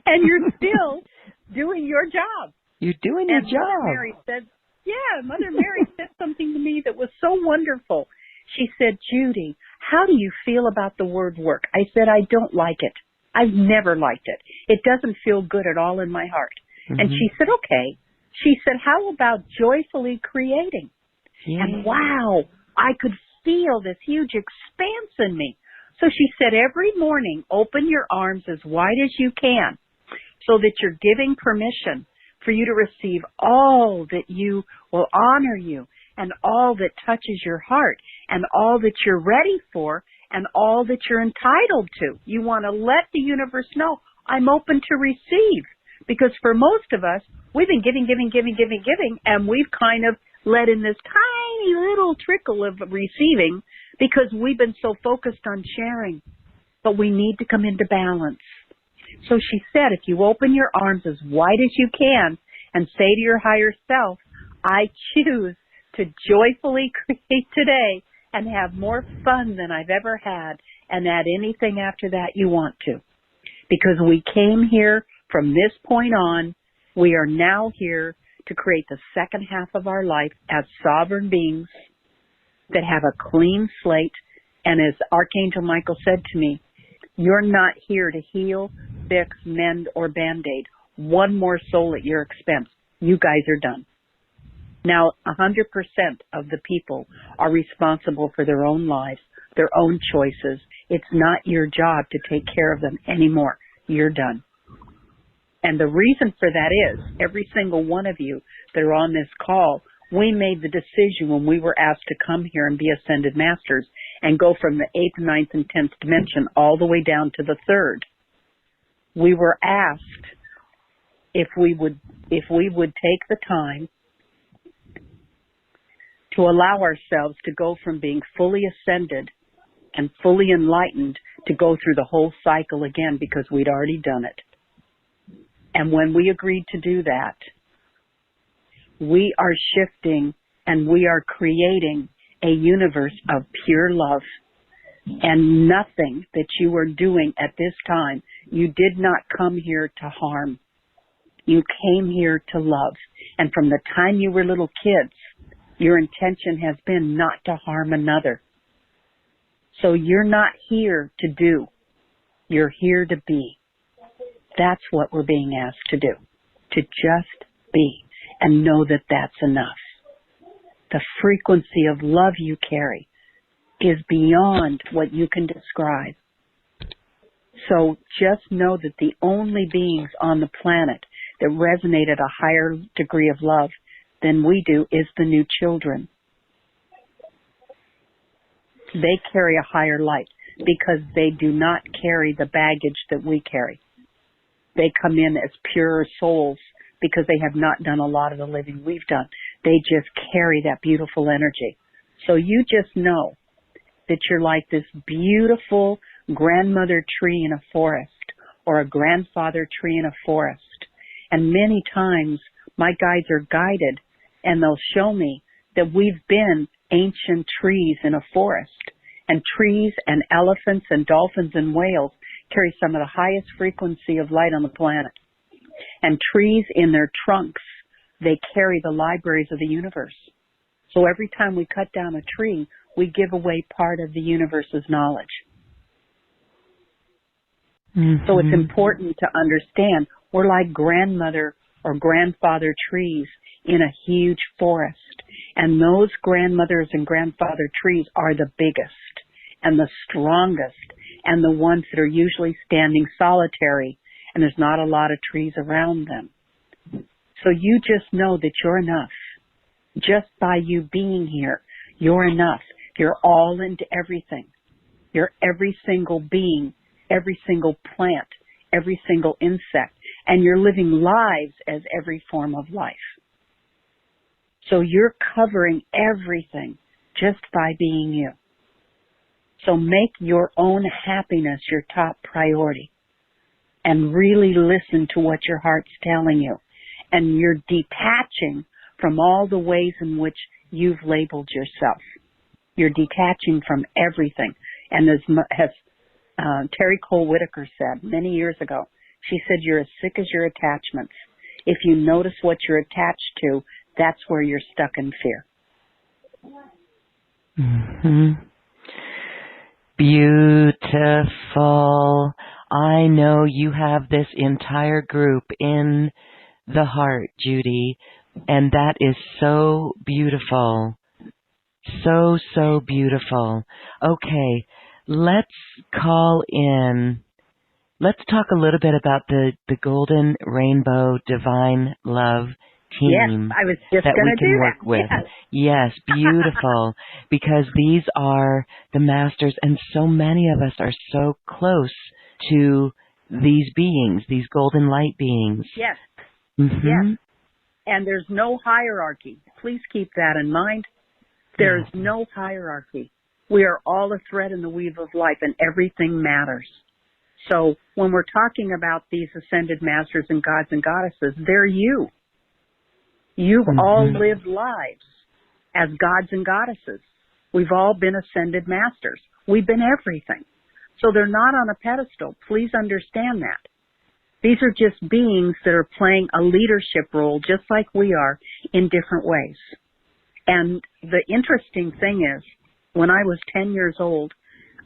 And you're still doing your job. You're doing your job. Mother Mary said something to me that was so wonderful. She said, Judy, how do you feel about the word work? I said, I don't like it. I've never liked it. It doesn't feel good at all in my heart. And she said, okay. She said, how about joyfully creating? Yeah. And wow, I could feel this huge expanse in me. So she said, every morning, open your arms as wide as you can so that you're giving permission for you to receive all that you will honor you and all that touches your heart and all that you're ready for and all that you're entitled to. You want to let the universe know, I'm open to receive. Because for most of us, we've been giving, and we've kind of let in this tiny little trickle of receiving because we've been so focused on sharing. But we need to come into balance. So she said, if you open your arms as wide as you can and say to your higher self, I choose to joyfully create today and have more fun than I've ever had, and add anything after that you want to. Because we came here from this point on, we are now here to create the second half of our life as sovereign beings that have a clean slate. And as Archangel Michael said to me, you're not here to heal, fix, mend, or Band-Aid one more soul at your expense. You guys are done. Now, 100% of the people are responsible for their own lives, their own choices. It's not your job to take care of them anymore. You're done. And the reason for that is every single one of you that are on this call, we made the decision when we were asked to come here and be ascended masters and go from the 8th, 9th, and 10th dimension all the way down to the 3rd. We were asked if we would take the time to allow ourselves to go from being fully ascended and fully enlightened to go through the whole cycle again because we'd already done it. And when we agreed to do that, we are shifting and we are creating a universe of pure love. And nothing that you are doing at this time, you did not come here to harm. You came here to love. And from the time you were little kids, your intention has been not to harm another. So you're not here to do. You're here to be. That's what we're being asked to do. To just be and know that that's enough. The frequency of love you carry is beyond what you can describe. So just know that the only beings on the planet that resonate at a higher degree of love than we do is the new children. They carry a higher light because they do not carry the baggage that we carry. They come in as pure souls because they have not done a lot of the living we've done. They just carry that beautiful energy. So you just know that you're like this beautiful grandmother tree in a forest or a grandfather tree in a forest. And many times my guides are guided and they'll show me that we've been ancient trees in a forest. And trees and elephants and dolphins and whales carry some of the highest frequency of light on the planet. And trees in their trunks, they carry the libraries of the universe. So every time we cut down a tree, we give away part of the universe's knowledge. Mm-hmm. So it's important to understand we're like grandmother or grandfather trees in a huge forest. And those grandmothers and grandfather trees are the biggest and the strongest and the ones that are usually standing solitary and there's not a lot of trees around them. So you just know that you're enough. Just by you being here, you're enough. You're all into everything. You're every single being, every single plant, every single insect, and you're living lives as every form of life. So you're covering everything just by being you. So make your own happiness your top priority and really listen to what your heart's telling you. And you're detaching from all the ways in which you've labeled yourself. You're detaching from everything. And as Terry Cole Whitaker said many years ago, she said, you're as sick as your attachments. If you notice what you're attached to, that's where you're stuck in fear. Mm-hmm. Beautiful. I know you have this entire group in the heart, Judy, and that is so beautiful. So, so beautiful. Okay, let's call in. Let's talk a little bit about the Golden Rainbow Divine Love team. Yes, I was just that we can do work that. with. Yes, Beautiful. Because these are the masters, and so many of us are so close to these beings, these golden light beings. Yes. Mm-hmm. Yes. And there's no hierarchy. Please keep that in mind. There's no hierarchy. We are all a thread in the weave of life, and everything matters. So when we're talking about these ascended masters and gods and goddesses, they're you. You've all lived lives as gods and goddesses. We've all been ascended masters. We've been everything. So they're not on a pedestal. Please understand that. These are just beings that are playing a leadership role just like we are in different ways. And the interesting thing is, when I was 10 years old,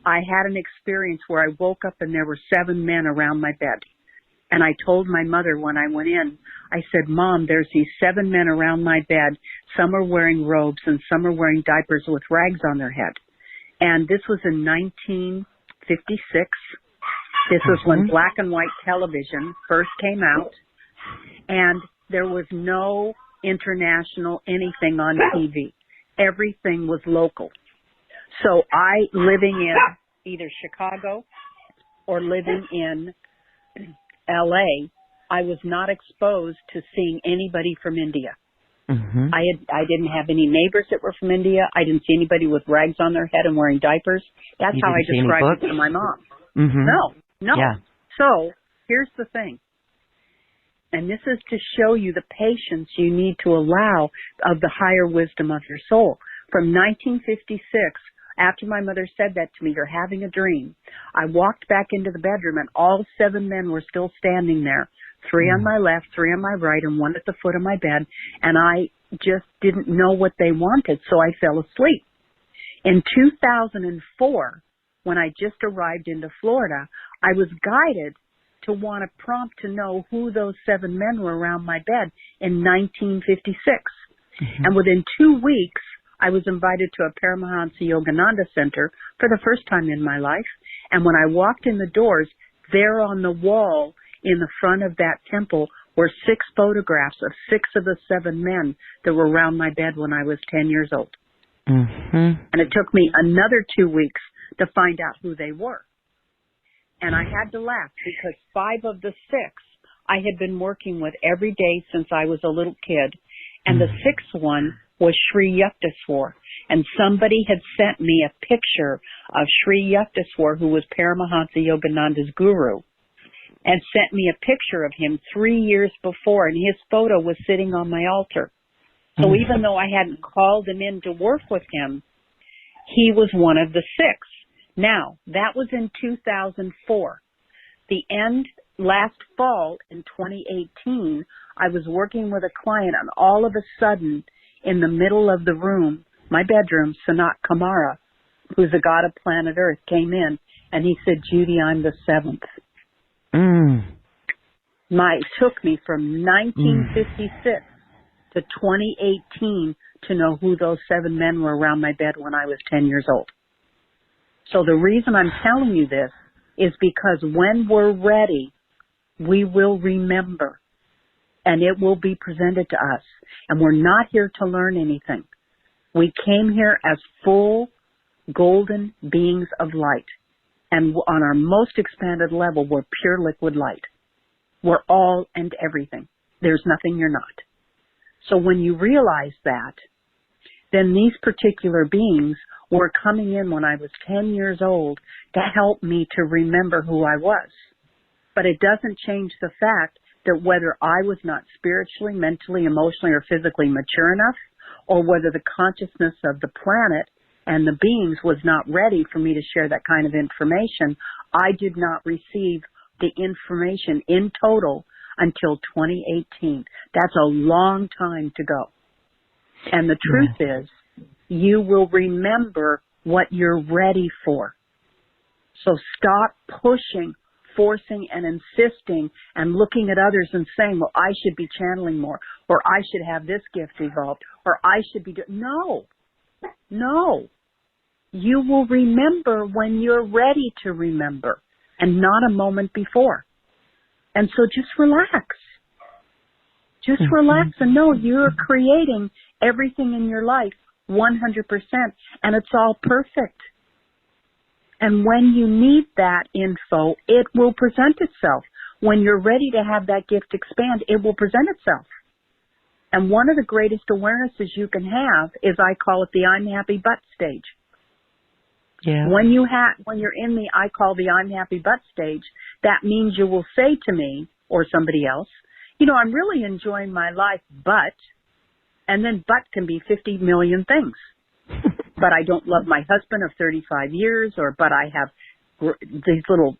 I had an experience where I woke up and there were 7 men around my bed. And I told my mother when I went in, I said, Mom, there's these 7 men around my bed. Some are wearing robes and some are wearing diapers with rags on their head. And this was in 1956. This was when black and white television first came out. And there was no international anything on TV. Everything was local. So I, living in either Chicago or living in LA, I was not exposed to seeing anybody from India. I didn't have any neighbors that were from India. I didn't see anybody with rags on their head and wearing diapers. That's how I described it to my mom. No. Yeah. So here's the thing. And this is to show you the patience you need to allow of the higher wisdom of your soul. From 1956, after my mother said that to me, you're having a dream, I walked back into the bedroom and all 7 men were still standing there. 3 on my left, 3 on my right, and 1 at the foot of my bed. And I just didn't know what they wanted, so I fell asleep. In 2004, when I just arrived into Florida, I was guided to want a prompt to know who those 7 men were around my bed in 1956. And within 2 weeks, I was invited to a Paramahansa Yogananda Center for the first time in my life. And when I walked in the doors, there on the wall in the front of that temple were 6 photographs of 6 of the 7 men that were around my bed when I was 10 years old. And it took me another 2 weeks to find out who they were. And I had to laugh because 5 of the 6 I had been working with every day since I was a little kid. And the 6th one was Sri Yukteswar. And somebody had sent me a picture of Sri Yukteswar, who was Paramahansa Yogananda's guru, and sent me a picture of him 3 years before, and his photo was sitting on my altar. So even though I hadn't called him in to work with him, he was one of the 6. Now, that was in 2004. Last fall in 2018, I was working with a client, and all of a sudden, in the middle of the room, my bedroom, Sanat Kamara, who's a god of planet Earth, came in, and he said, Judy, I'm the 7th. It took me from 1956 to 2018 to know who those 7 men were around my bed when I was 10 years old. So the reason I'm telling you this is because when we're ready, we will remember, and it will be presented to us. And we're not here to learn anything. We came here as full golden beings of light. And on our most expanded level, we're pure liquid light. We're all and everything. There's nothing you're not. So when you realize that, then these particular beings were coming in when I was 10 years old to help me to remember who I was. But it doesn't change the fact that whether I was not spiritually, mentally, emotionally, or physically mature enough, or whether the consciousness of the planet and the beings was not ready for me to share that kind of information, I did not receive the information in total until 2018. That's a long time to go. And the truth is, you will remember what you're ready for. So stop pushing, forcing, and insisting and looking at others and saying, well, I should be channeling more, or I should have this gift evolved, or I should be doing... No. You will remember when you're ready to remember and not a moment before. And so just relax. Just relax and know you're creating everything in your life 100%, and it's all perfect. And when you need that info, it will present itself. When you're ready to have that gift expand, it will present itself. And one of the greatest awarenesses you can have is, I call it the I'm happy but stage. Yeah. When you're in the, I call the I'm happy but stage, that means you will say to me or somebody else, you know, I'm really enjoying my life, but, and then but can be 50 million things. But I don't love my husband of 35 years, or but I have these little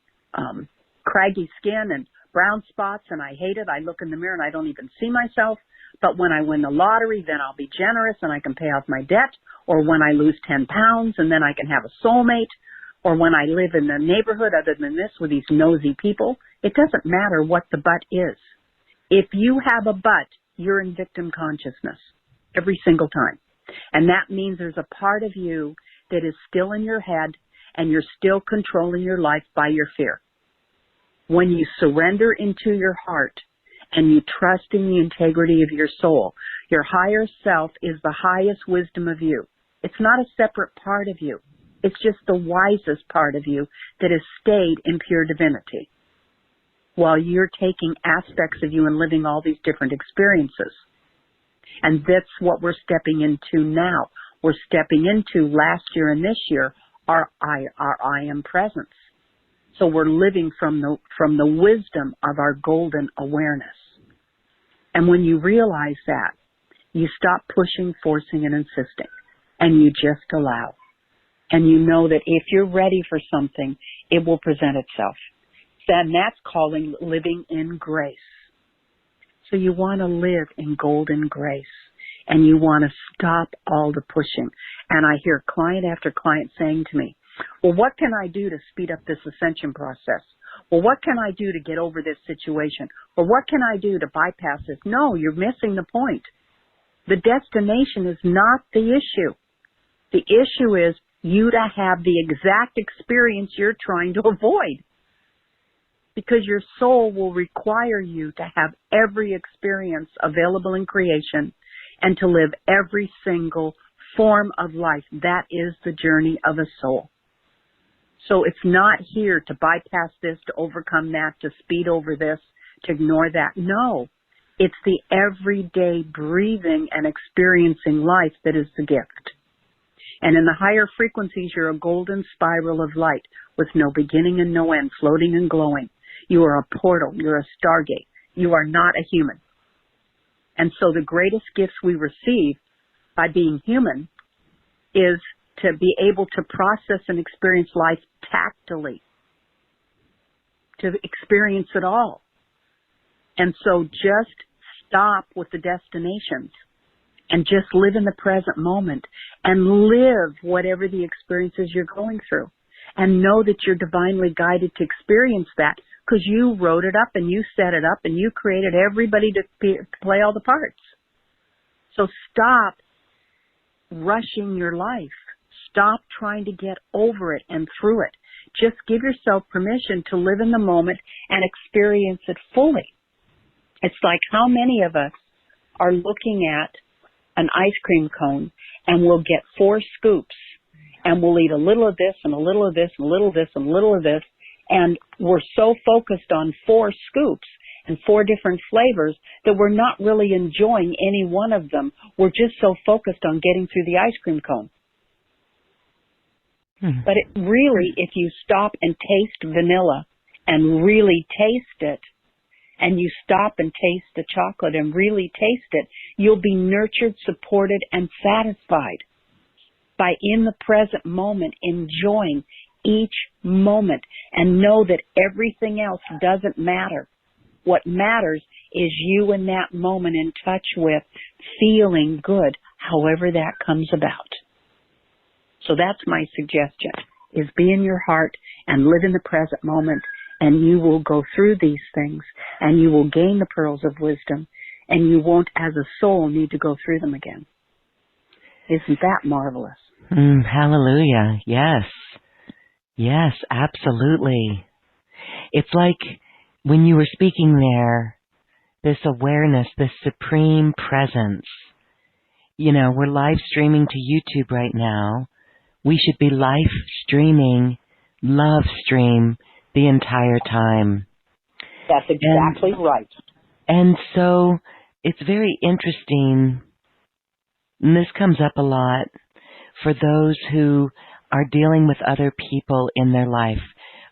craggy skin and brown spots and I hate it. I look in the mirror and I don't even see myself. But when I win the lottery, then I'll be generous and I can pay off my debt. Or when I lose 10 pounds and then I can have a soulmate. Or when I live in the neighborhood other than this with these nosy people. It doesn't matter what the but is. If you have a but, you're in victim consciousness every single time. And that means there's a part of you that is still in your head and you're still controlling your life by your fear. When you surrender into your heart and you trust in the integrity of your soul, your higher self is the highest wisdom of you. It's not a separate part of you. It's just the wisest part of you that has stayed in pure divinity, while you're taking aspects of you and living all these different experiences. And that's what we're stepping into now. We're stepping into last year and this year our I am presence. So we're living from the wisdom of our golden awareness. And when you realize that, you stop pushing, forcing, and insisting, and you just allow. And you know that if you're ready for something, it will present itself. And that's calling living in grace. So you want to live in golden grace, and you want to stop all the pushing. And I hear client after client saying to me, well, what can I do to speed up this ascension process? Well, what can I do to get over this situation? Or what can I do to bypass this? No, you're missing the point. The destination is not the issue. The issue is you to have the exact experience you're trying to avoid. Because your soul will require you to have every experience available in creation and to live every single form of life. That is the journey of a soul. So it's not here to bypass this, to overcome that, to speed over this, to ignore that. No, it's the everyday breathing and experiencing life that is the gift. And in the higher frequencies, you're a golden spiral of light with no beginning and no end, floating and glowing. You are a portal. You're a stargate. You are not a human. And so the greatest gifts we receive by being human is to be able to process and experience life tactily, to experience it all. And so just stop with the destinations and just live in the present moment and live whatever the experiences you're going through. And know that you're divinely guided to experience that because you wrote it up and you set it up and you created everybody to play all the parts. So stop rushing your life. Stop trying to get over it and through it. Just give yourself permission to live in the moment and experience it fully. It's like how many of us are looking at an ice cream cone and we'll get 4 scoops and we'll eat a little of this and a little of this and a little of this and a little of this, and we're so focused on 4 scoops and 4 different flavors that we're not really enjoying any one of them. We're just so focused on getting through the ice cream cone. But it really, if you stop and taste vanilla and really taste it, and you stop and taste the chocolate and really taste it, you'll be nurtured, supported, and satisfied by in the present moment enjoying each moment and know that everything else doesn't matter. What matters is you in that moment in touch with feeling good, however that comes about. So that's my suggestion, is be in your heart and live in the present moment, and you will go through these things, and you will gain the pearls of wisdom, and you won't, as a soul, need to go through them again. Isn't that marvelous? Hallelujah. Yes. Yes, absolutely. It's like when you were speaking there, this awareness, this supreme presence. You know, we're live streaming to YouTube right now. We should be live streaming, love stream the entire time. That's exactly right. And so it's very interesting, and this comes up a lot for those who are dealing with other people in their life.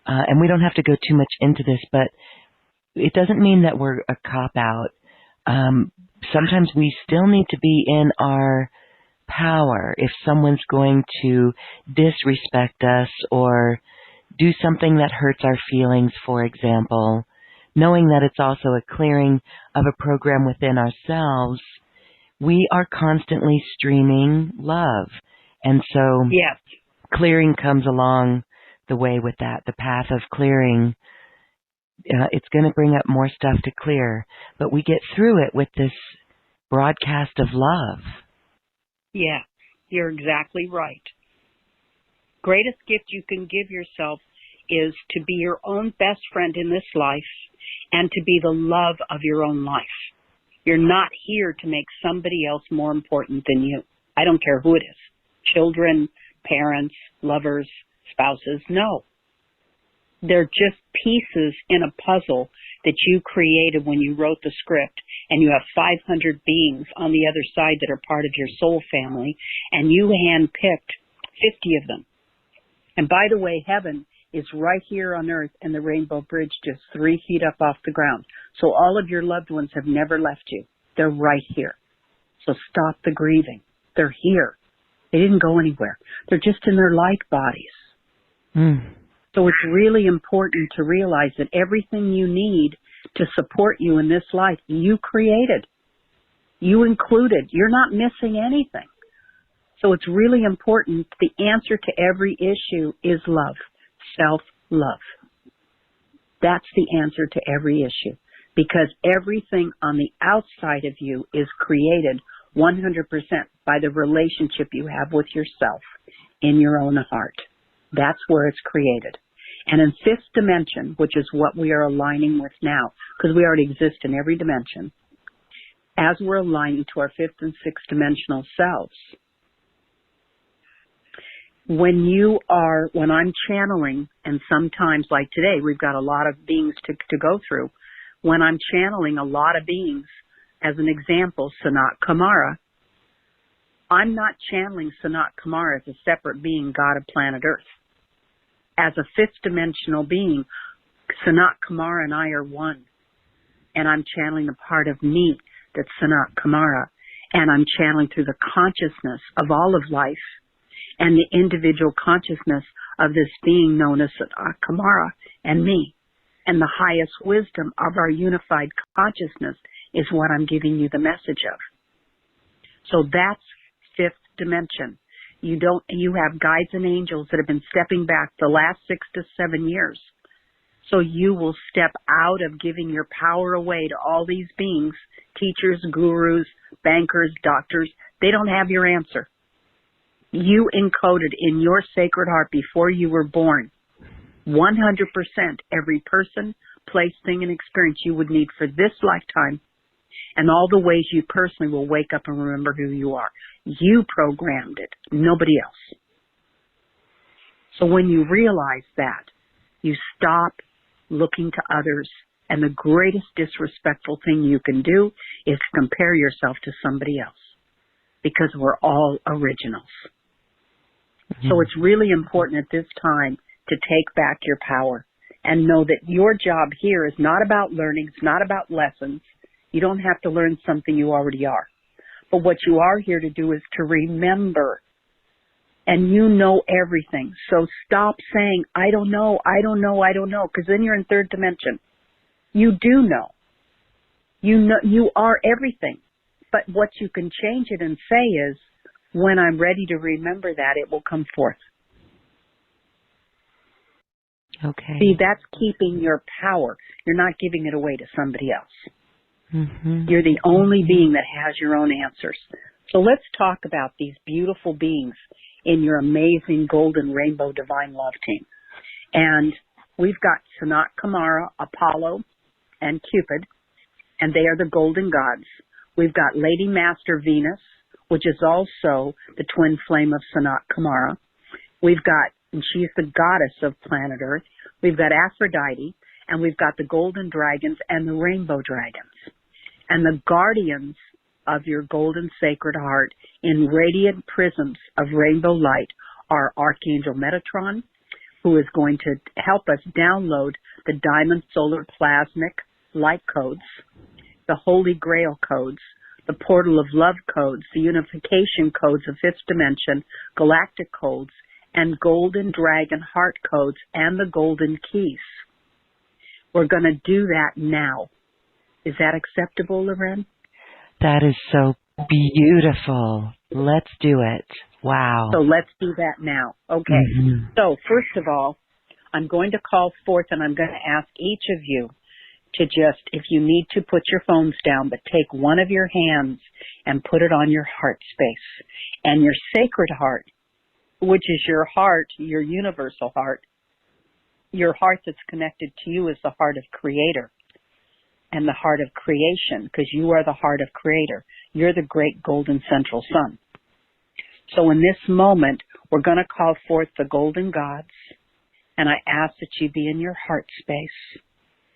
And we don't have to go too much into this, but it doesn't mean that we're a cop-out. Sometimes we still need to be in our power if someone's going to disrespect us or do something that hurts our feelings, for example, knowing that it's also a clearing of a program within ourselves. We are constantly streaming love. And so yes, clearing comes along the way with that, the path of clearing. It's going to bring up more stuff to clear, but we get through it with this broadcast of love. Yeah, you're exactly right. Greatest gift you can give yourself is to be your own best friend in this life and to be the love of your own life. You're not here to make somebody else more important than you. I don't care who it is. Children, parents, lovers, spouses. No. They're just pieces in a puzzle that you created when you wrote the script, and you have 500 beings on the other side that are part of your soul family, and you handpicked 50 of them. And by the way, heaven is right here on earth, and the Rainbow Bridge just 3 feet up off the ground. So all of your loved ones have never left you. They're right here. So stop the grieving. They're here. They didn't go anywhere. They're just in their light bodies. So it's really important to realize that everything you need to support you in this life, you created. You included. You're not missing anything. So it's really important. The answer to every issue is love, self-love. That's the answer to every issue, because everything on the outside of you is created 100% by the relationship you have with yourself in your own heart. That's where it's created. And in fifth dimension, which is what we are aligning with now, because we already exist in every dimension, as we're aligning to our fifth and sixth dimensional selves, when I'm channeling, and sometimes like today, we've got a lot of beings to go through. When I'm channeling a lot of beings, as an example, Sanat Kumara, I'm not channeling Sanat Kumara as a separate being, God of planet Earth. As a fifth dimensional being, Sanat Kumara and I are one. And I'm channeling the part of me that's Sanat Kumara. And I'm channeling through the consciousness of all of life and the individual consciousness of this being known as Sanat Kumara and me. And the highest wisdom of our unified consciousness is what I'm giving you the message of. So that's fifth dimension. You have guides and angels that have been stepping back the last 6 to 7 years. So you will step out of giving your power away to all these beings, teachers, gurus, bankers, doctors. They don't have your answer. You encoded in your sacred heart before you were born 100% every person, place, thing, and experience you would need for this lifetime, and all the ways you personally will wake up and remember who you are. You programmed it, nobody else. So when you realize that, you stop looking to others, and the greatest disrespectful thing you can do is compare yourself to somebody else, because we're all originals. So it's really important at this time to take back your power and know that your job here is not about learning. It's not about lessons. You don't have to learn something you already are. But what you are here to do is to remember. And you know everything. So stop saying, I don't know, because then you're in third dimension. You do know. You know, you are everything. But what you can change it and say is, when I'm ready to remember that, it will come forth. Okay. See, that's keeping your power. You're not giving it away to somebody else. Mm-hmm. You're the only being that has your own answers. So let's talk about these beautiful beings in your amazing golden rainbow divine love team. And we've got Sanat Kumara, Apollo, and Cupid, and they are the golden gods. We've got Lady Master Venus, which is also the twin flame of Sanat Kumara. We've got, and she's the goddess of planet Earth. We've got Aphrodite, and we've got the golden dragons and the rainbow dragons. And the guardians of your golden sacred heart in radiant prisms of rainbow light are Archangel Metatron, who is going to help us download the diamond solar plasmic light codes, the Holy Grail codes, the Portal of Love codes, the unification codes of fifth dimension, galactic codes, and golden dragon heart codes, and the golden keys. We're going to do that now. Is that acceptable, Loren? That is so beautiful. Let's do it. Wow. So let's do that now. Okay. Mm-hmm. So first of all, I'm going to call forth and I'm going to ask each of you to just, if you need to, put your phones down, but take one of your hands and put it on your heart space. And your sacred heart, which is your heart, your universal heart, your heart that's connected to you is the heart of Creator and the heart of creation, because you are the heart of Creator. You're the great golden central sun. So in this moment, we're going to call forth the golden gods, and I ask that you be in your heart space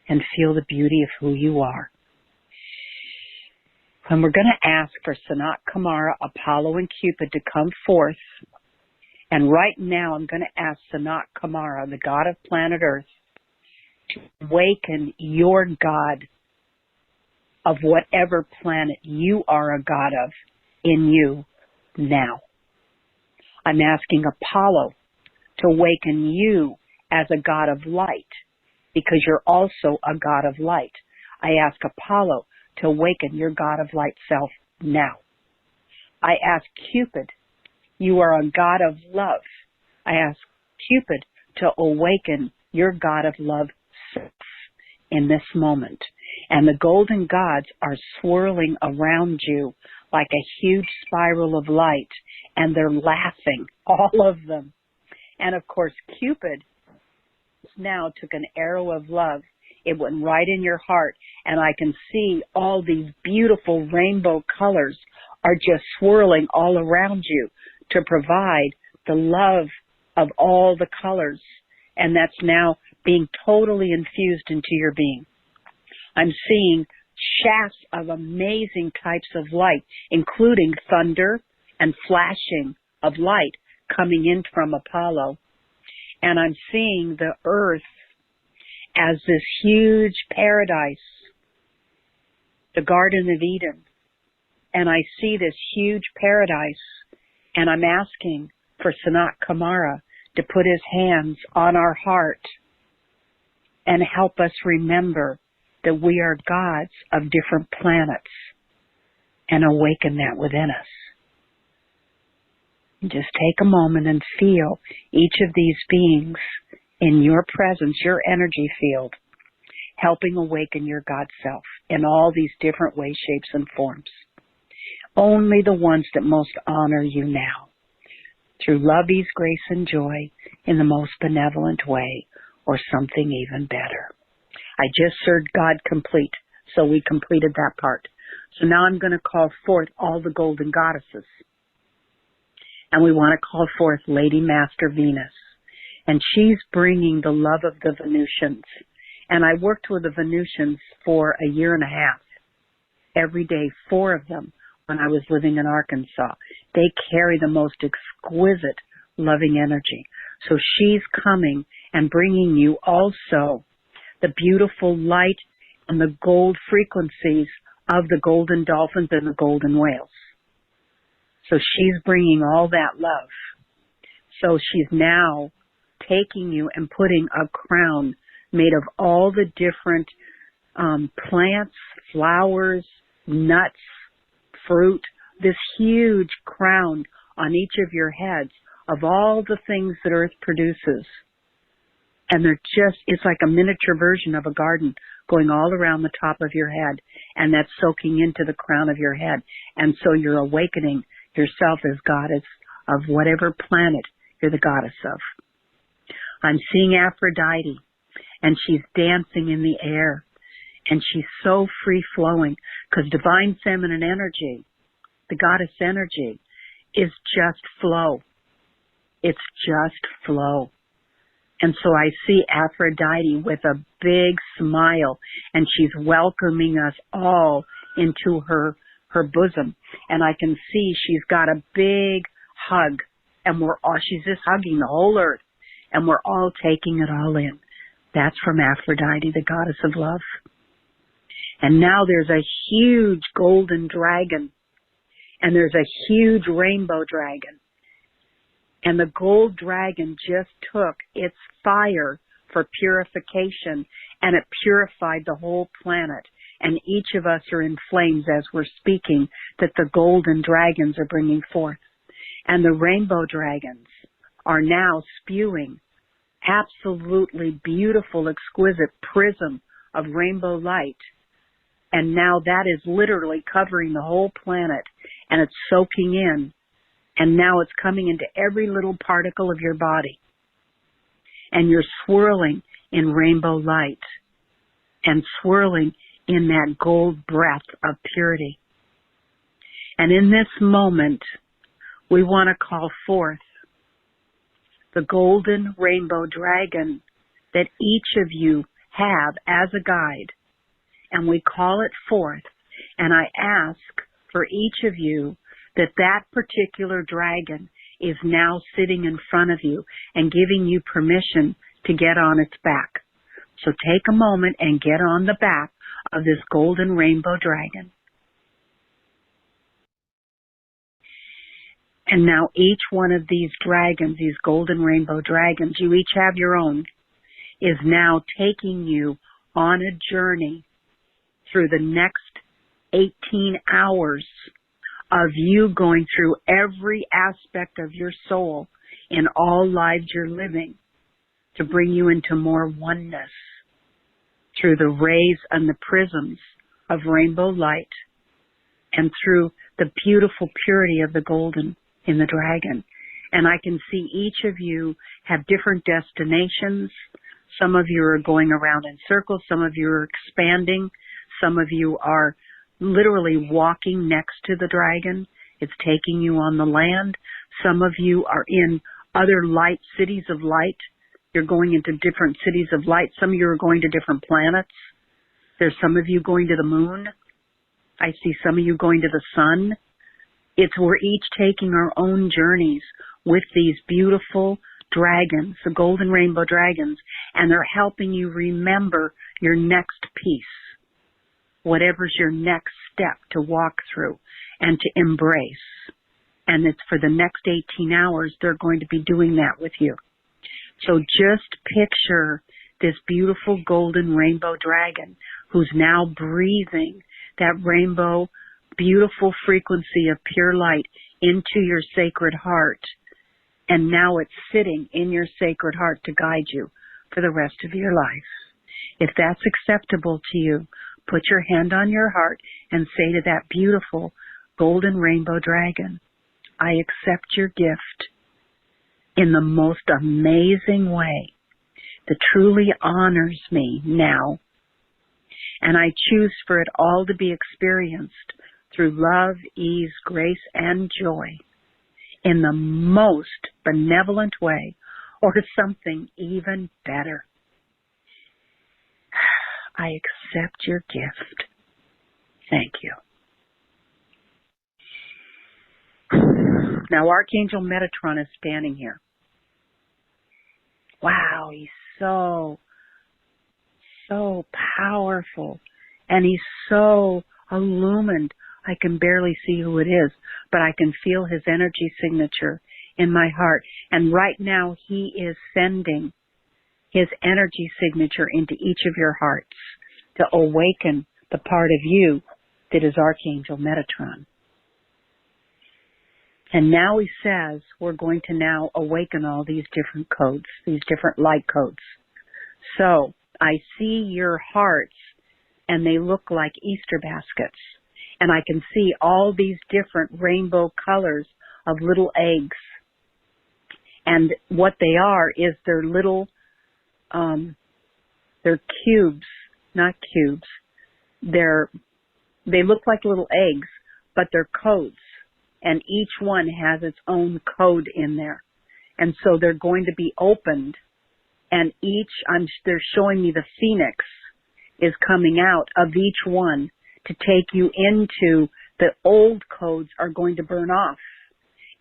and feel the beauty of who you are. And we're going to ask for Sanat Kumara, Apollo, and Cupid to come forth. And right now, I'm going to ask Sanat Kumara, the god of planet Earth, to awaken your god of whatever planet you are a god of in you now. I'm asking Apollo to awaken you as a god of light, because you're also a god of light. I ask Apollo to awaken your god of light self now. I ask Cupid, you are a god of love. I ask Cupid to awaken your god of love self in this moment. And the golden gods are swirling around you like a huge spiral of light, and they're laughing, all of them. And of course, Cupid now took an arrow of love. It went right in your heart, and I can see all these beautiful rainbow colors are just swirling all around you to provide the love of all the colors, and that's now being totally infused into your being. I'm seeing shafts of amazing types of light, including thunder and flashing of light coming in from Apollo. And I'm seeing the earth as this huge paradise, the Garden of Eden. And I see this huge paradise, and I'm asking for Sanat Kumara to put his hands on our heart and help us remember that we are gods of different planets and awaken that within us. Just take a moment and feel each of these beings in your presence, your energy field, helping awaken your God self in all these different ways, shapes, and forms. Only the ones that most honor you now, through love, ease, grace, and joy in the most benevolent way, or something even better. I just heard God complete, so we completed that part. So now I'm going to call forth all the golden goddesses. And we want to call forth Lady Master Venus. And she's bringing the love of the Venusians. And I worked with the Venusians for a year and a half. Every day, 4 of them, when I was living in Arkansas. They carry the most exquisite loving energy. So she's coming and bringing you also the beautiful light and the gold frequencies of the golden dolphins and the golden whales. So she's bringing all that love. So she's now taking you and putting a crown made of all the different plants, flowers, nuts, fruit, this huge crown on each of your heads of all the things that Earth produces. And it's like a miniature version of a garden going all around the top of your head, and that's soaking into the crown of your head. And so you're awakening yourself as goddess of whatever planet you're the goddess of. I'm seeing Aphrodite, and she's dancing in the air, and she's so free-flowing, because divine feminine energy, the goddess energy, is just flow. It's just flow. And so I see Aphrodite with a big smile, and she's welcoming us all into her bosom. And I can see she's got a big hug, and she's just hugging the whole earth, and we're all taking it all in. That's from Aphrodite, the goddess of love. And now there's a huge golden dragon, and there's a huge rainbow dragon. And the gold dragon just took its fire for purification, and it purified the whole planet. And each of us are in flames as we're speaking that the golden dragons are bringing forth. And the rainbow dragons are now spewing absolutely beautiful, exquisite prism of rainbow light. And now that is literally covering the whole planet, and it's soaking in. And now it's coming into every little particle of your body. And you're swirling in rainbow light and swirling in that gold breath of purity. And in this moment, we want to call forth the golden rainbow dragon that each of you have as a guide. And we call it forth. And I ask for each of you that particular dragon is now sitting in front of you and giving you permission to get on its back. So take a moment and get on the back of this golden rainbow dragon. And now each one of these dragons, these golden rainbow dragons, you each have your own, is now taking you on a journey through the next 18 hours of you going through every aspect of your soul in all lives you're living to bring you into more oneness through the rays and the prisms of rainbow light and through the beautiful purity of the golden in the dragon. And I can see each of you have different destinations. Some of you are going around in circles. Some of you are expanding. Some of you are literally walking next to the dragon. It's taking you on the land. Some of you are in other light, cities of light. You're going into different cities of light. Some of you are going to different planets. There's some of you going to the moon. I see some of you going to the sun. We're each taking our own journeys with these beautiful dragons, the golden rainbow dragons, and they're helping you remember your next piece. Whatever's your next step to walk through and to embrace. And it's for the next 18 hours, they're going to be doing that with you. So just picture this beautiful golden rainbow dragon who's now breathing that rainbow, beautiful frequency of pure light into your sacred heart. And now it's sitting in your sacred heart to guide you for the rest of your life. If that's acceptable to you, put your hand on your heart and say to that beautiful golden rainbow dragon, I accept your gift in the most amazing way that truly honors me now. And I choose for it all to be experienced through love, ease, grace, and joy in the most benevolent way, or something even better. I accept your gift. Thank you. Now, Archangel Metatron is standing here. wow, he's so powerful. And he's so illumined. I can barely see who it is, but I can feel his energy signature in my heart. And right now he is sending his energy signature into each of your hearts to awaken the part of you that is Archangel Metatron. And now he says we're going to now awaken all these different codes, these different light codes. So I see your hearts and they look like Easter baskets. And I can see all these different rainbow colors of little eggs. And what they are is they're little, they're cubes, not cubes. They look like little eggs, but they're codes. And each one has its own code in there. And so they're going to be opened. And they're showing me the phoenix is coming out of each one to take you into the old codes are going to burn off.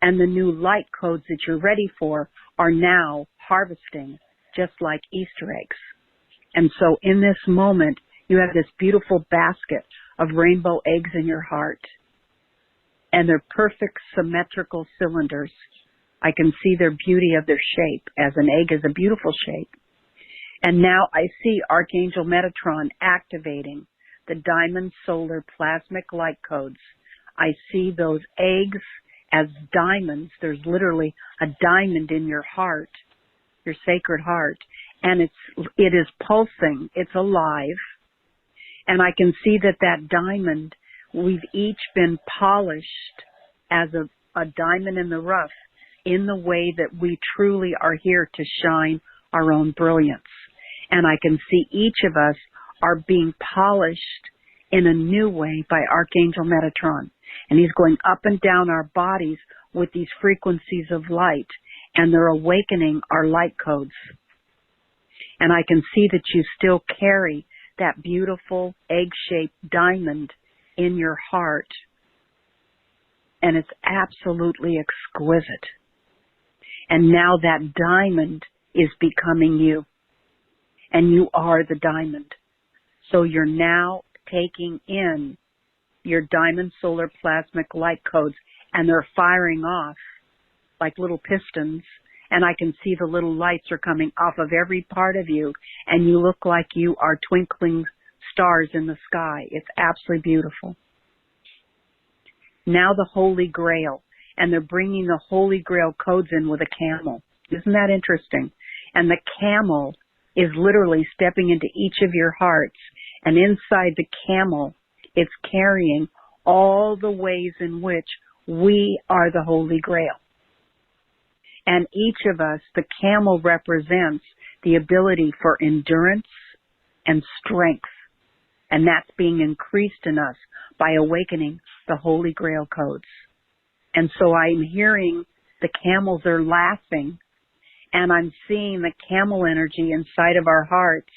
And the new light codes that you're ready for are now harvesting, just like Easter eggs. And so in this moment, you have this beautiful basket of rainbow eggs in your heart. And they're perfect symmetrical cylinders. I can see their beauty of their shape, as an egg is a beautiful shape. And now I see Archangel Metatron activating the diamond solar plasmic light codes. I see those eggs as diamonds. There's literally a diamond in your heart, your sacred heart, and it is pulsing. It's alive. And I can see that diamond, we've each been polished as a diamond in the rough in the way that we truly are here to shine our own brilliance. And I can see each of us are being polished in a new way by Archangel Metatron. And he's going up and down our bodies with these frequencies of light, and they're awakening our light codes. And I can see that you still carry that beautiful egg-shaped diamond in your heart. And it's absolutely exquisite. And now that diamond is becoming you. And you are the diamond. So you're now taking in your diamond solar plasmic light codes, and they're firing off like little pistons. And I can see the little lights are coming off of every part of you, and you look like you are twinkling stars in the sky. It's absolutely beautiful. Now the Holy Grail, and they're bringing the Holy Grail codes in with a camel. Isn't that interesting? And the camel is literally stepping into each of your hearts, and inside the camel, it's carrying all the ways in which we are the Holy Grail. And each of us, the camel represents the ability for endurance and strength. And that's being increased in us by awakening the Holy Grail codes. And so I'm hearing the camels are laughing, and I'm seeing the camel energy inside of our hearts.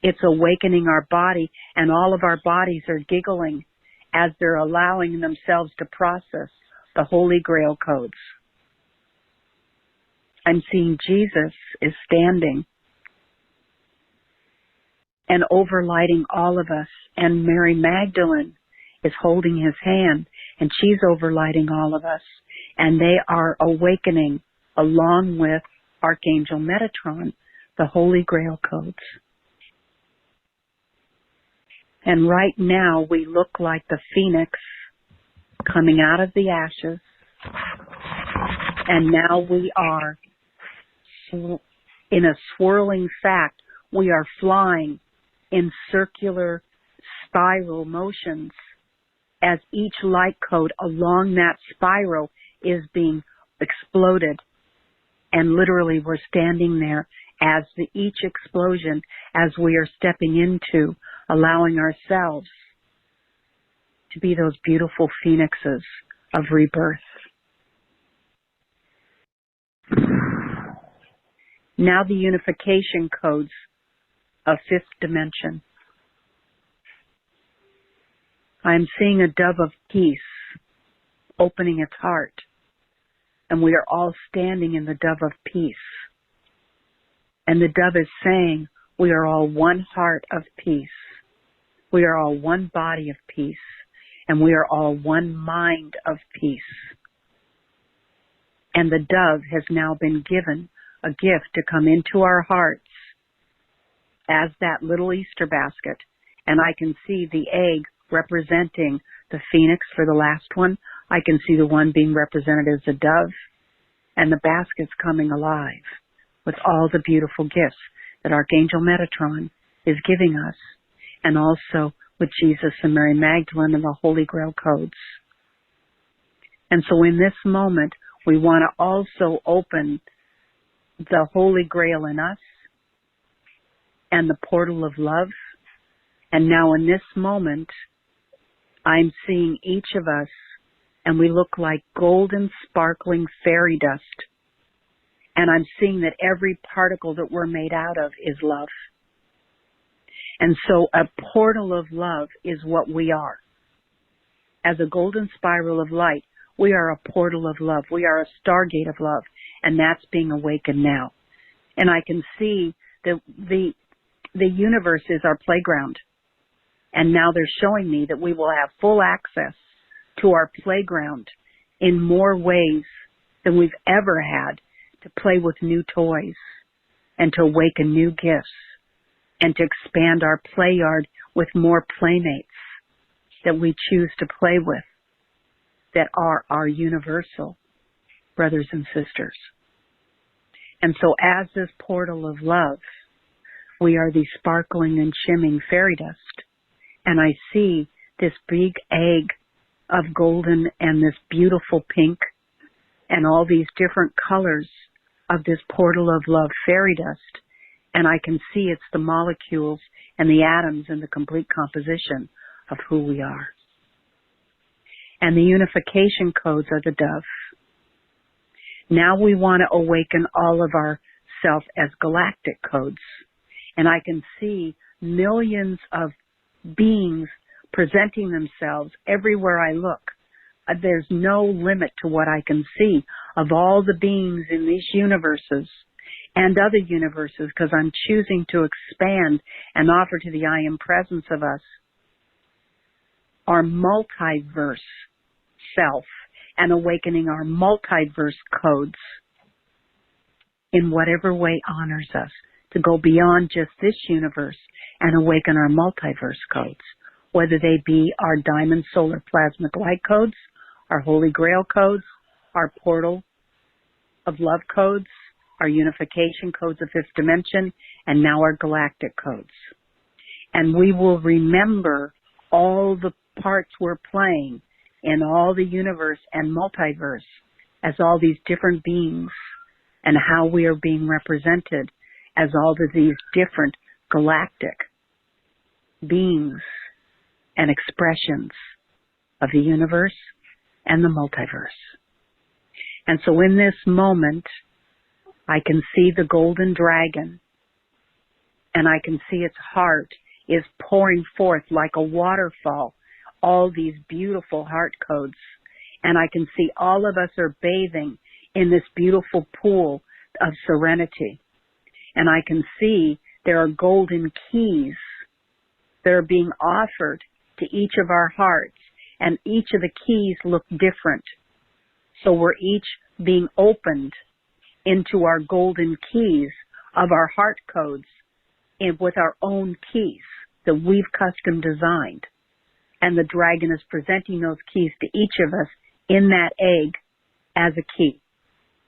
It's awakening our body, and all of our bodies are giggling as they're allowing themselves to process the Holy Grail codes. I'm seeing Jesus is standing and overlighting all of us, and Mary Magdalene is holding his hand, and she's overlighting all of us, and they are awakening along with Archangel Metatron, the Holy Grail codes. And right now we look like the phoenix coming out of the ashes, and now we are in a swirling fact. We are flying in circular spiral motions as each light code along that spiral is being exploded. And literally we're standing there as each explosion, as we are stepping into allowing ourselves to be those beautiful phoenixes of rebirth. Now the unification codes of fifth dimension. I'm seeing a dove of peace opening its heart, and we are all standing in the dove of peace. And the dove is saying, we are all one heart of peace. We are all one body of peace. And we are all one mind of peace. And the dove has now been given a gift to come into our hearts as that little Easter basket. And I can see the egg representing the phoenix for the last one. I can see the one being represented as a dove. And the basket's coming alive with all the beautiful gifts that Archangel Metatron is giving us. And also with Jesus and Mary Magdalene and the Holy Grail codes. And so in this moment, we want to also open the Holy Grail in us and the portal of love. And now in this moment, I'm seeing each of us, and we look like golden, sparkling fairy dust. And I'm seeing that every particle that we're made out of is love. And so a portal of love is what we are. As a golden spiral of light, we are a portal of love. We are a stargate of love, and that's being awakened now. And I can see that the universe is our playground. And now they're showing me that we will have full access to our playground in more ways than we've ever had to play with new toys and to awaken new gifts and to expand our play yard with more playmates that we choose to play with that are our universal brothers and sisters. And so as this portal of love, we are the sparkling and shimming fairy dust. And I see this big egg of golden and this beautiful pink and all these different colors of this portal of love fairy dust. And I can see it's the molecules and the atoms and the complete composition of who we are. And the unification codes are the dove. Now we want to awaken all of our self as galactic codes. And I can see millions of beings presenting themselves everywhere I look. There's no limit to what I can see of all the beings in these universes and other universes, because I'm choosing to expand and offer to the I Am Presence of us our multiverse self and awakening our multiverse codes in whatever way honors us, to go beyond just this universe and awaken our multiverse codes, whether they be our diamond solar plasmic light codes, our Holy Grail codes, our portal of love codes, our unification codes of fifth dimension, and now our galactic codes. And we will remember all the parts we're playing in all the universe and multiverse as all these different beings and how we are being represented as all of these different galactic beings and expressions of the universe and the multiverse. And so in this moment, I can see the golden dragon, and I can see its heart is pouring forth like a waterfall, all these beautiful heart codes. And I can see all of us are bathing in this beautiful pool of serenity. And I can see there are golden keys that are being offered to each of our hearts, and each of the keys look different. So we're each being opened into our golden keys of our heart codes and with our own keys that we've custom designed. And the dragon is presenting those keys to each of us in that egg as a key.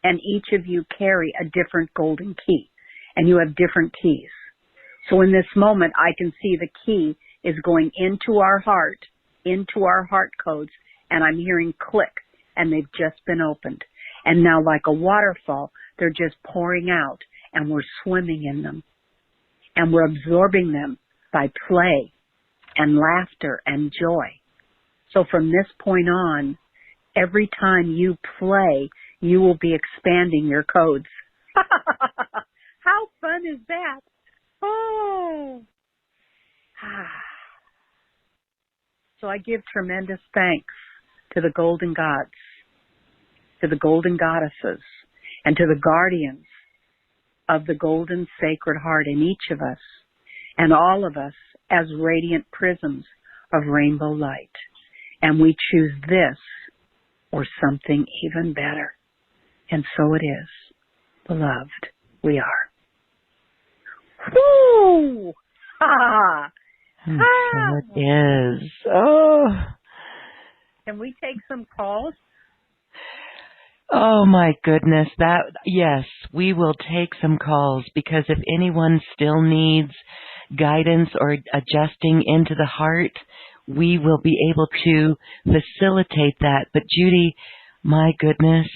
And each of you carry a different golden key, and you have different keys. So in this moment, I can see the key is going into our heart codes, and I'm hearing click, and they've just been opened. And now like a waterfall, they're just pouring out, and we're swimming in them. And we're absorbing them by play and laughter and joy. So from this point on, every time you play, you will be expanding your codes. How fun is that? Oh. So I give tremendous thanks to the golden gods, to the golden goddesses, and to the guardians of the golden sacred heart in each of us and all of us as radiant prisms of rainbow light. And we choose this or something even better. And so it is. Beloved, we are. Woo! Ha! And so it is. Oh. Can we take some calls? Oh my goodness, yes, we will take some calls, because if anyone still needs guidance or adjusting into the heart, we will be able to facilitate that. But Judy, my goodness,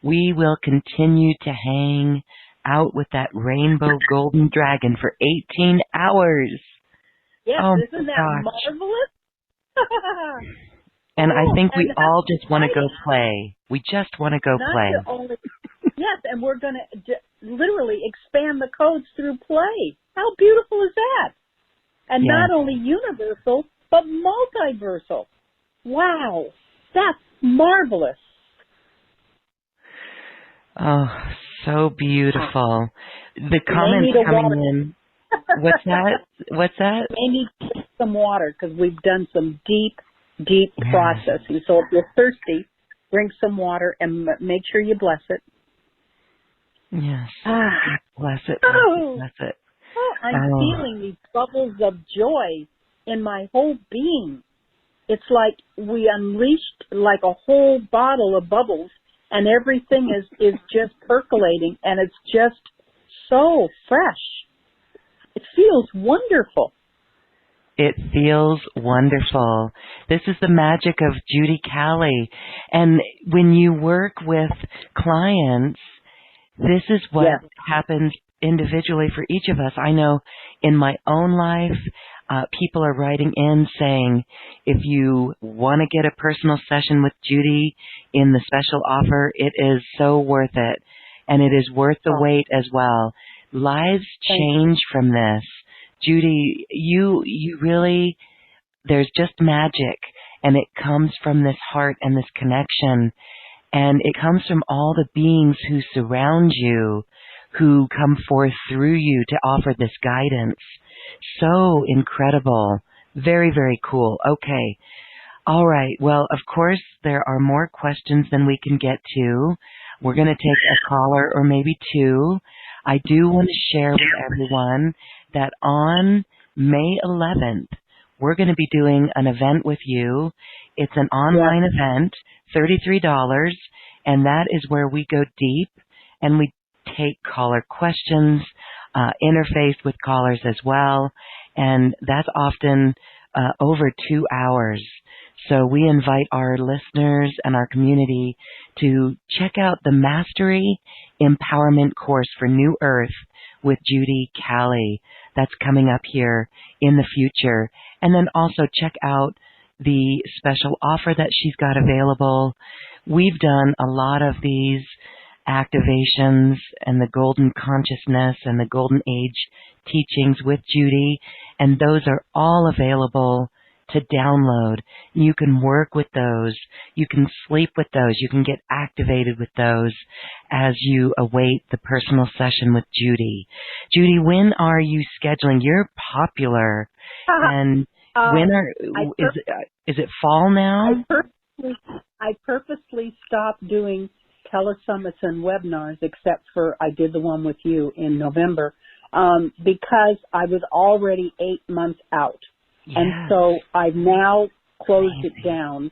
we will continue to hang out with that rainbow golden dragon for 18 hours. Yes, oh isn't that marvelous? And I think we all just want to go play. We just want to go play. Yes, and we're going to literally expand the codes through play. How beautiful is that? And not only universal, but multiversal. Wow, that's marvelous. Oh, so beautiful. The comments coming in. What's that? They need to take some water, because we've done some deep processing. So if you're thirsty, drink some water and make sure you bless it. Yes. Bless it. Bless it. I'm feeling these bubbles of joy in my whole being. It's like we unleashed like a whole bottle of bubbles, and everything is just percolating, and it's just so fresh. It feels wonderful. It feels wonderful. This is the magic of Judy Cali. And when you work with clients, this is what happens individually for each of us. I know in my own life, people are writing in saying, if you want to get a personal session with Judy in the special offer, it is so worth it. And it is worth the wait as well. Lives change from this. Judy, you really, there's just magic, and it comes from this heart and this connection, and it comes from all the beings who surround you, who come forth through you to offer this guidance. So incredible. Very, very cool. Okay. All right. Well, of course, there are more questions than we can get to. We're going to take a caller or maybe two. I do want to share with everyone that on May 11th, we're going to be doing an event with you. It's an online event, $33, and that is where we go deep and we take caller questions, interface with callers as well, and that's often over 2 hours. So we invite our listeners and our community to check out the Mastery Empowerment course for New Earth with Judy Cali. That's coming up here in the future. And then also check out the special offer that she's got available. We've done a lot of these activations and the golden consciousness and the golden age teachings with Judy, and those are all available to download. You can work with those. You can sleep with those. You can get activated with those as you await the personal session with Judy. Judy, when are you scheduling? You're popular. And when is it fall now? I purposely stopped doing telesummits and webinars, except for I did the one with you in November, because I was already 8 months out. Yes. And so I've now closed it down.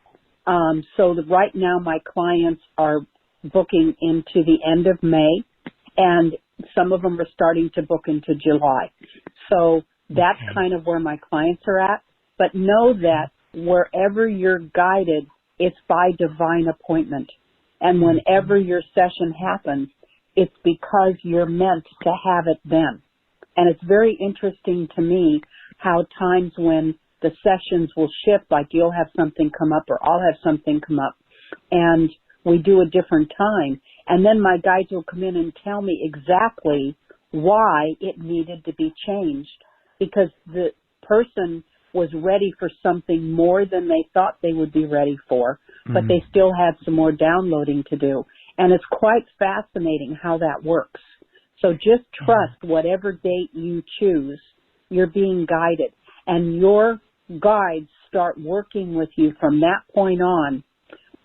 So that right now my clients are booking into the end of May, and some of them are starting to book into July. So that's kind of where my clients are at. But know that wherever you're guided, it's by divine appointment. And whenever your session happens, it's because you're meant to have it then. And it's very interesting to me how times when the sessions will shift, like you'll have something come up or I'll have something come up, and we do a different time. And then my guides will come in and tell me exactly why it needed to be changed, because the person was ready for something more than they thought they would be ready for, but they still had some more downloading to do. And it's quite fascinating how that works. So just trust whatever date you choose, you're being guided. And your guides start working with you from that point on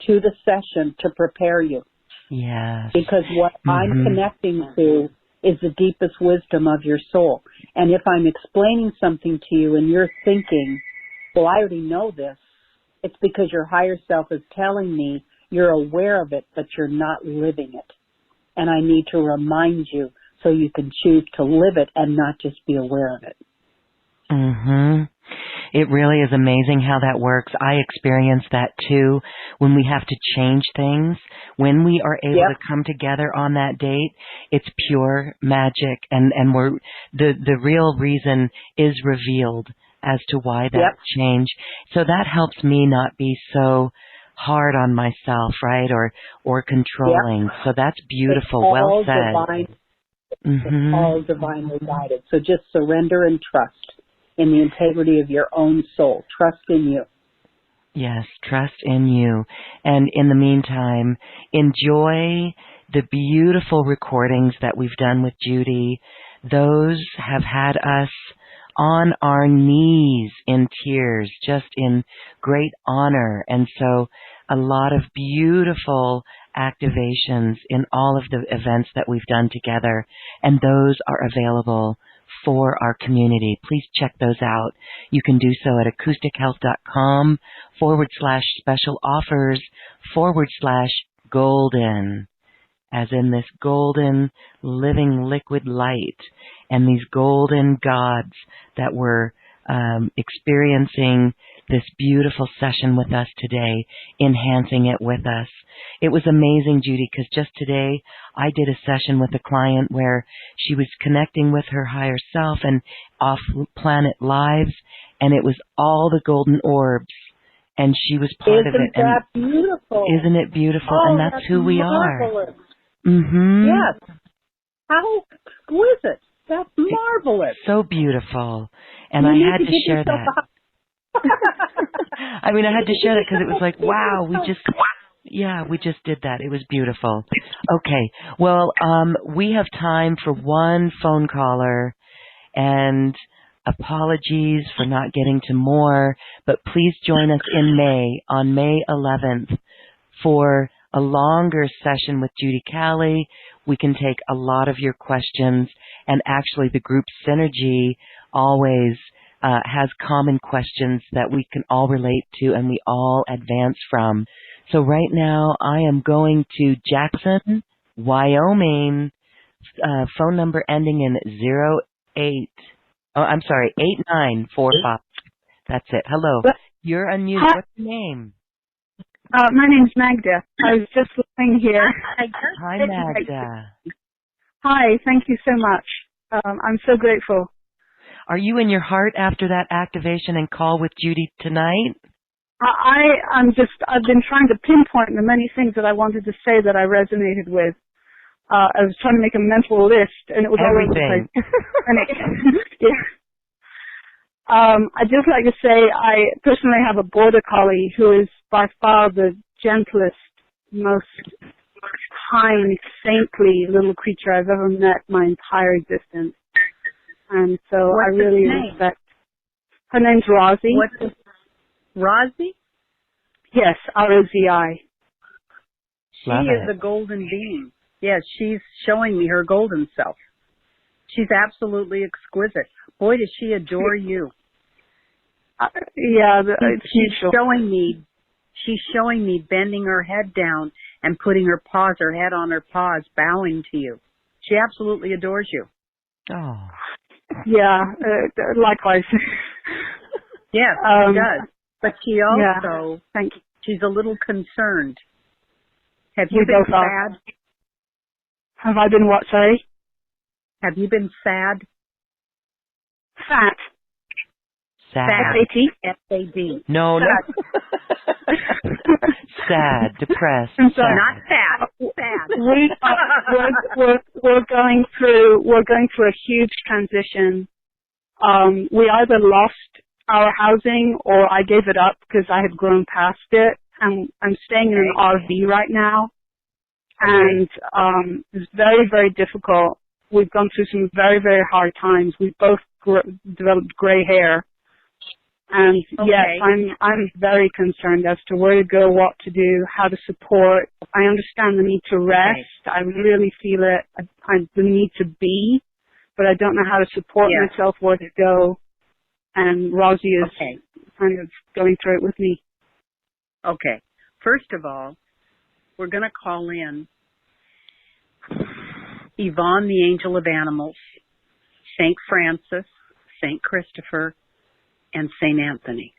to the session to prepare you. Yes. Because what I'm connecting to is the deepest wisdom of your soul. And if I'm explaining something to you and you're thinking, well, I already know this, it's because your higher self is telling me you're aware of it, but you're not living it. And I need to remind you so you can choose to live it and not just be aware of it. It really is amazing how that works. I experience that too when we have to change things. When we are able to come together on that date, it's pure magic, and we're the real reason is revealed as to why that change. So that helps me not be so hard on myself, right? Or controlling. So that's beautiful. Well said. It's all divinely guided. So just surrender and trust in the integrity of your own soul. Trust in you. Yes, trust in you. And in the meantime, enjoy the beautiful recordings that we've done with Judy. Those have had us on our knees in tears, just in great honor. And so a lot of beautiful activations in all of the events that we've done together. And those are available for our community. Please check those out. You can do so at acoustichealth.com/special offers/golden, as in this golden living liquid light and these golden gods that were experiencing this beautiful session with us today, enhancing it with us. It was amazing, Judy, because just today I did a session with a client where she was connecting with her higher self and off-planet lives, and it was all the golden orbs, and she was part of it. Isn't that beautiful? Isn't it beautiful? And that's who we marvelous. are. Yes. How exquisite. That's marvelous. So beautiful. And I had to share that. I mean, I had to share that because it was like, wow, we just did that. It was beautiful. Okay. Well, we have time for one phone caller, and apologies for not getting to more, but please join us in May, on May 11th, for a longer session with Judy Cali. We can take a lot of your questions, and actually the group Synergy always has common questions that we can all relate to and we all advance from. So right now I am going to Jackson, Wyoming, phone number ending in 8945. That's it. Hello. You're unmuted. What's your name? My name's Magda. I was just listening here. Hi, Magda. Hi, thank you so much. I'm so grateful. Are you in your heart after that activation and call with Judy tonight? I've been trying to pinpoint the many things that I wanted to say that I resonated with. I was trying to make a mental list, and it was everything. All over the place. I'd just like to say I personally have a border collie who is by far the gentlest, most kind, saintly little creature I've ever met my entire existence. And so I really respect. Her name's Rosie. Rosie? Yes, R-O-Z-I. She is a golden being. Yes, she's showing me her golden self. She's absolutely exquisite. Boy, does she adore you. She's showing me bending her head down and putting her head on her paws, bowing to you. She absolutely adores you. Oh. Yeah, likewise. Yes, she does. But she also, thank you. She's a little concerned. Have you been sad? Have I been what, sorry? Have you been sad? Fat. Sad. S-A-T? S-A-D. No. Sad, depressed. I'm sorry. Not fat. Sad. We're going through a huge transition. We either lost our housing or I gave it up because I had grown past it. And I'm staying in an RV right now. And it was very, very difficult. We've gone through some very, very hard times. We both developed gray hair. And yes, I'm very concerned as to where to go, what to do, how to support. I understand the need to rest. I really feel it. The need to be, but I don't know how to support myself, where to go. And Rosie is kind of going through it with me. Okay. First of all, we're going to call in Yvonne, the Angel of Animals, St. Francis, St. Christopher, and St. Anthony.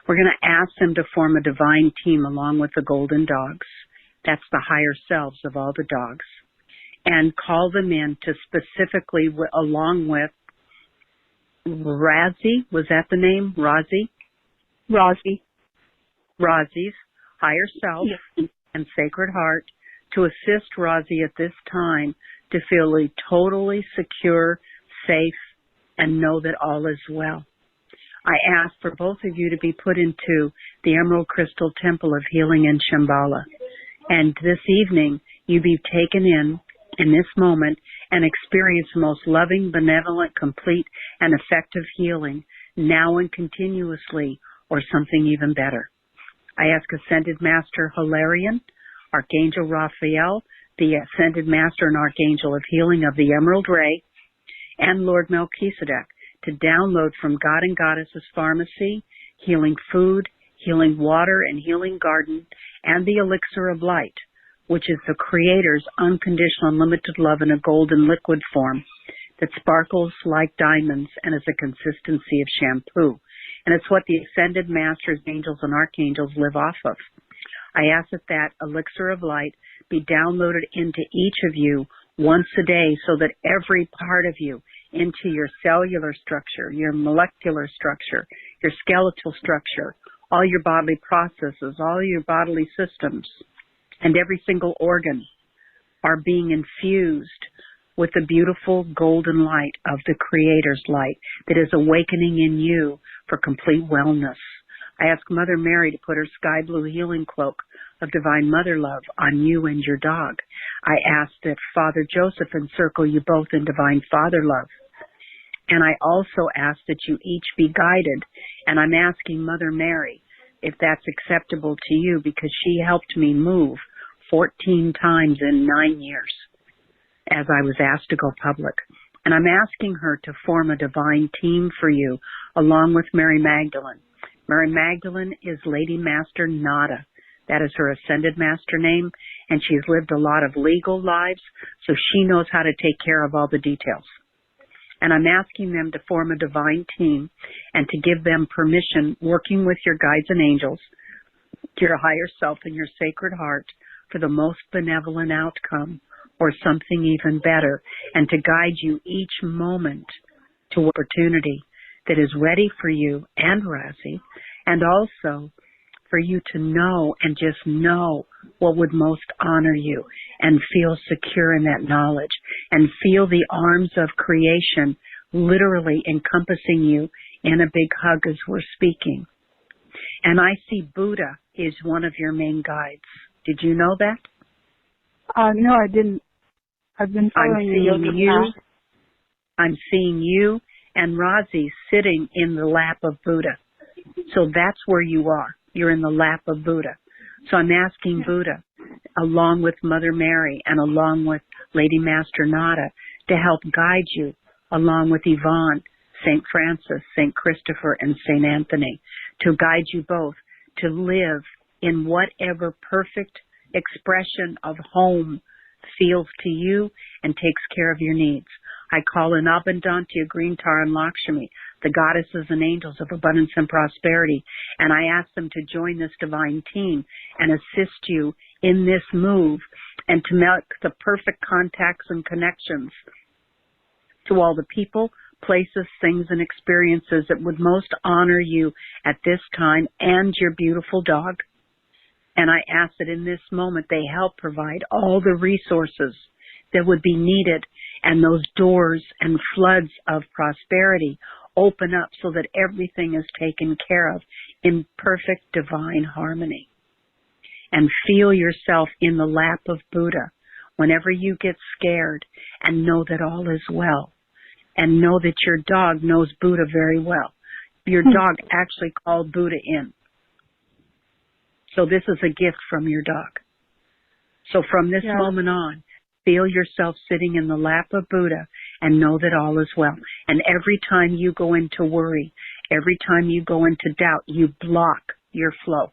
We're going to ask them to form a divine team along with the golden dogs. That's the higher selves of all the dogs. And call them in to specifically, along with Razi, was that the name? Razi? Razi's higher self and Sacred Heart, to assist Razi at this time to feel totally secure, safe, and know that all is well. I ask for both of you to be put into the Emerald Crystal Temple of Healing in Shambhala. And this evening, you be taken in this moment, and experience the most loving, benevolent, complete, and effective healing, now and continuously, or something even better. I ask Ascended Master Hilarion, Archangel Raphael, the Ascended Master and Archangel of Healing of the Emerald Ray, and Lord Melchizedek, to download from God and Goddesses Pharmacy, Healing Food, Healing Water, and Healing Garden, and the Elixir of Light, which is the Creator's unconditional unlimited love in a golden liquid form that sparkles like diamonds and is a consistency of shampoo. And it's what the Ascended Masters, Angels, and Archangels live off of. I ask that Elixir of Light be downloaded into each of you once a day, so that every part of you, into your cellular structure, your molecular structure, your skeletal structure, all your bodily processes, all your bodily systems, and every single organ are being infused with the beautiful golden light of the Creator's light that is awakening in you for complete wellness. I ask Mother Mary to put her sky blue healing cloak of divine mother love on you and your dog. I ask that Father Joseph encircle you both in divine father love. And I also ask that you each be guided. And I'm asking Mother Mary if that's acceptable to you, because she helped me move 14 times in 9 years as I was asked to go public. And I'm asking her to form a divine team for you along with Mary Magdalene. Mary Magdalene is Lady Master Nada. That is her Ascended Master name, and she's lived a lot of legal lives, so she knows how to take care of all the details. And I'm asking them to form a divine team and to give them permission, working with your guides and angels, your higher self and your Sacred Heart, for the most benevolent outcome or something even better, and to guide you each moment to opportunity that is ready for you and Razi, and also for you to know and just know what would most honor you and feel secure in that knowledge and feel the arms of creation literally encompassing you in a big hug as we're speaking. And I see Buddha is one of your main guides. Did you know that? No, I didn't. I've been following you. I'm seeing you and Razi sitting in the lap of Buddha. So that's where you are. You're in the lap of Buddha. So I'm asking Buddha, along with Mother Mary and along with Lady Master Nada, to help guide you, along with Yvonne, St. Francis, St. Christopher, and St. Anthony, to guide you both to live in whatever perfect expression of home feels to you and takes care of your needs. I call in Abundantia, Green Tar, and Lakshmi, the goddesses and angels of abundance and prosperity, and I ask them to join this divine team and assist you in this move and to make the perfect contacts and connections to all the people, places, things, and experiences that would most honor you at this time and your beautiful dog. And I ask that in this moment they help provide all the resources that would be needed, and those doors and floods of prosperity open up so that everything is taken care of in perfect divine harmony. and feel yourself in the lap of Buddha whenever you get scared, and know that all is well. And know that your dog knows Buddha very well. Your dog actually called Buddha in. So this is a gift from your dog. So from this moment on, feel yourself sitting in the lap of Buddha and know that all is well. And every time you go into worry, every time you go into doubt, you block your flow.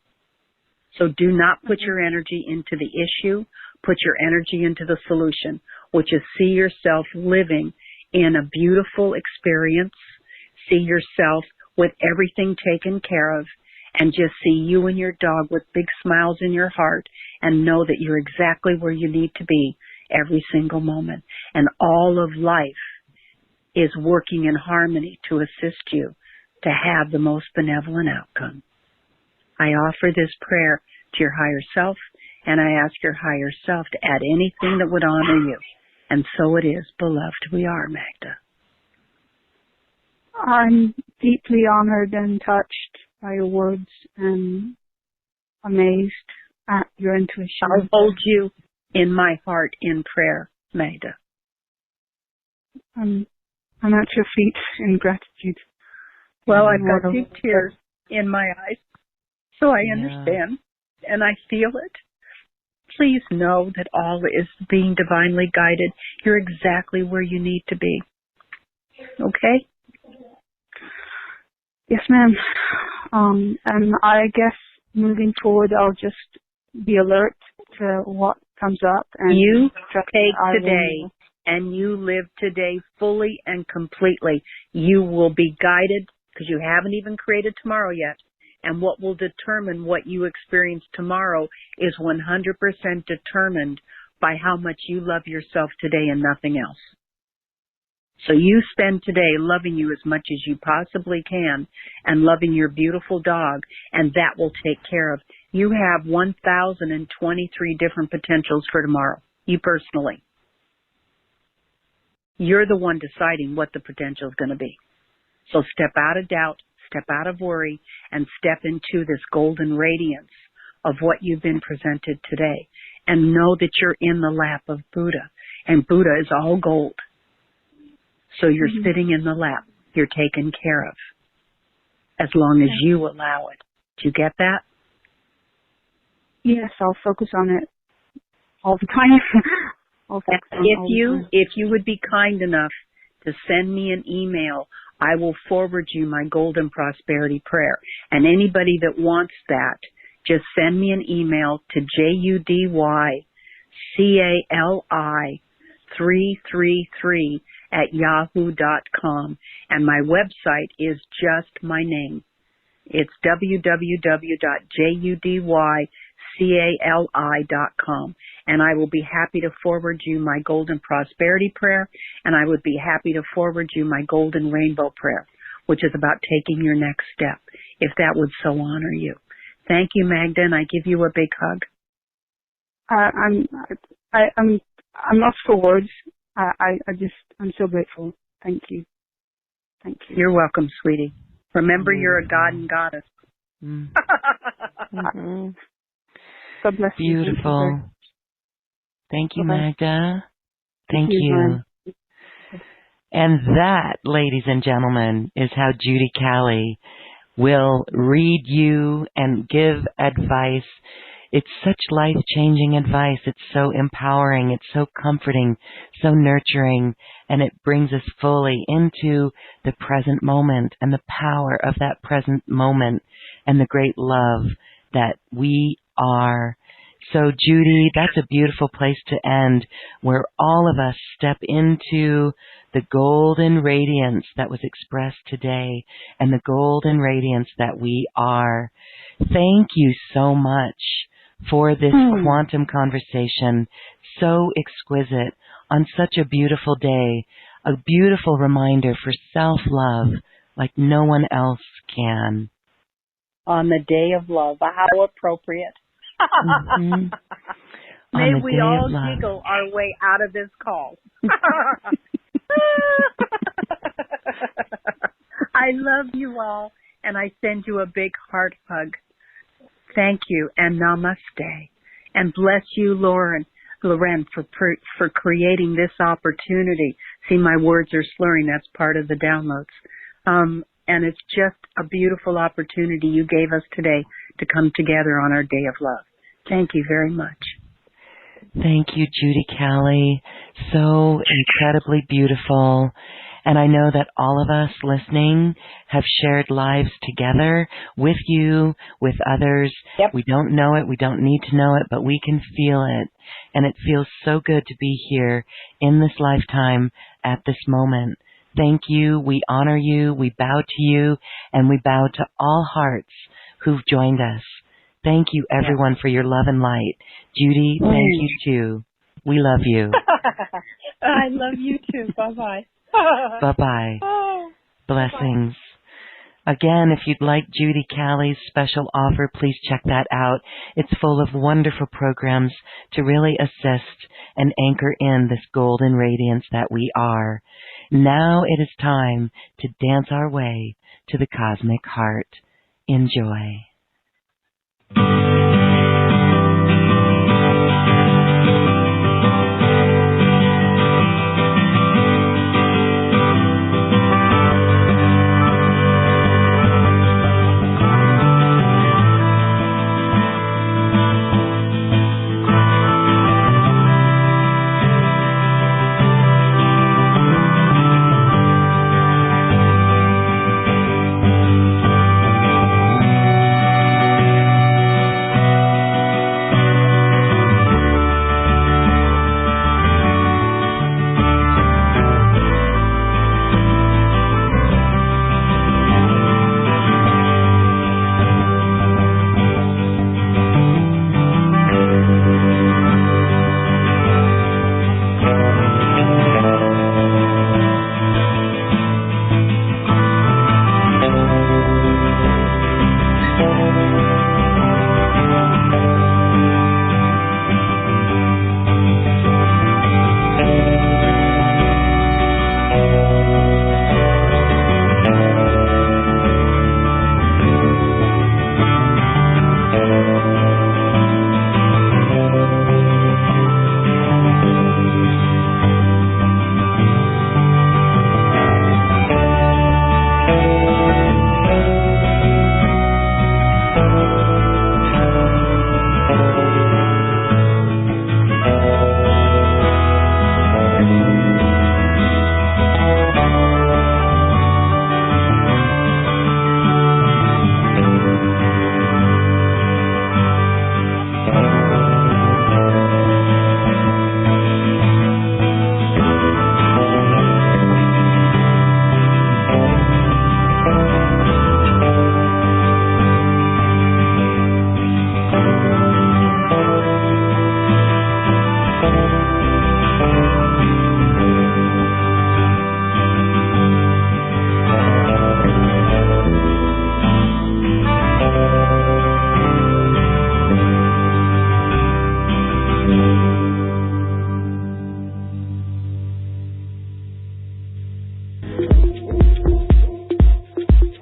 So do not put your energy into the issue. Put your energy into the solution, which is see yourself living in a beautiful experience. See yourself with everything taken care of, and just see you and your dog with big smiles in your heart, and know that you're exactly where you need to be every single moment. And all of life is working in harmony to assist you to have the most benevolent outcome. I offer this prayer to your higher self, and I ask your higher self to add anything that would honor you. And so it is, beloved, we are, Magda. I'm deeply honored and touched by your words and amazed at your intuition. I'll hold you in my heart in prayer, Magda. I'm at your feet in gratitude. Well, I've got big tears in my eyes, so I understand, and I feel it. Please know that all is being divinely guided. You're exactly where you need to be. Okay? Yes, ma'am. And I guess moving forward, I'll just be alert to what comes up. And you take today and you live today fully and completely. You will be guided because you haven't even created tomorrow yet. And what will determine what you experience tomorrow is 100% determined by how much you love yourself today and nothing else. So you spend today loving you as much as you possibly can and loving your beautiful dog, and that will take care of. You have 1,023 different potentials for tomorrow, you personally. You're the one deciding what the potential is going to be. So step out of doubt, step out of worry, and step into this golden radiance of what you've been presented today. And know that you're in the lap of Buddha, and Buddha is all gold. So you're sitting in the lap. You're taken care of as long as you allow it. Do you get that? Yes, I'll focus on it all the time. If you would be kind enough to send me an email, I will forward you my golden prosperity prayer. And anybody that wants that, just send me an email to judycali333@yahoo.com. And my website is just my name. It's www.judycali.com. And I will be happy to forward you my golden prosperity prayer, and I would be happy to forward you my golden rainbow prayer, which is about taking your next step, if that would so honor you. Thank you, Magda, and I give you a big hug. I'm lost for words. I'm so grateful. Thank you. Thank you. You're welcome, sweetie. Remember, you're a god and goddess. God bless you. Beautiful. Thank you, Magda. Thank you. And that, ladies and gentlemen, is how Judy Cali will read you and give advice. It's such life-changing advice. It's so empowering. It's so comforting, so nurturing, and it brings us fully into the present moment and the power of that present moment and the great love that we are. So, Judy, that's a beautiful place to end, where all of us step into the golden radiance that was expressed today and the golden radiance that we are. Thank you so much for this quantum conversation, so exquisite, on such a beautiful day, a beautiful reminder for self-love like no one else can. On the day of love, how appropriate. May we all giggle our way out of this call. I love you all, and I send you a big heart hug. Thank you, and namaste. And bless you, Loren, for creating this opportunity. See, my words are slurring. That's part of the downloads. And it's just a beautiful opportunity you gave us today to come together on our Day of Love. Thank you very much. Thank you, Judy Cali. So incredibly beautiful. And I know that all of us listening have shared lives together with you, with others. Yep. We don't know it. We don't need to know it, but we can feel it. And it feels so good to be here in this lifetime at this moment. Thank you. We honor you. We bow to you. And we bow to all hearts who've joined us. Thank you, everyone, for your love and light. Judy, thank you, too. We love you. I love you, too. Bye-bye. Bye-bye. Blessings. Again, if you'd like Judy Cali's special offer, please check that out. It's full of wonderful programs to really assist and anchor in this golden radiance that we are. Now it is time to dance our way to the cosmic heart. Enjoy.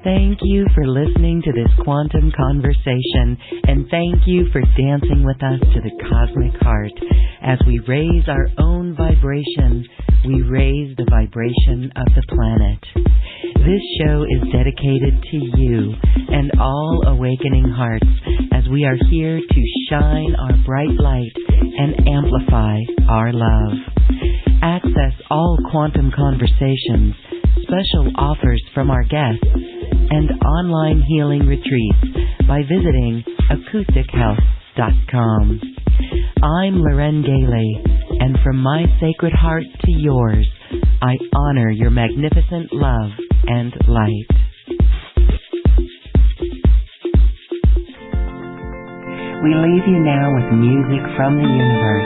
Thank you for listening to this quantum conversation, and thank you for dancing with us to the cosmic heart. As we raise our own vibration, we raise the vibration of the planet. This show is dedicated to you and all awakening hearts, as we are here to shine our bright light and amplify our love. Access all quantum conversations, special offers from our guests, and online healing retreats by visiting acoustichealth.com. I'm Loren Gailey, and from my sacred heart to yours, I honor your magnificent love and light. We leave you now with music from the universe.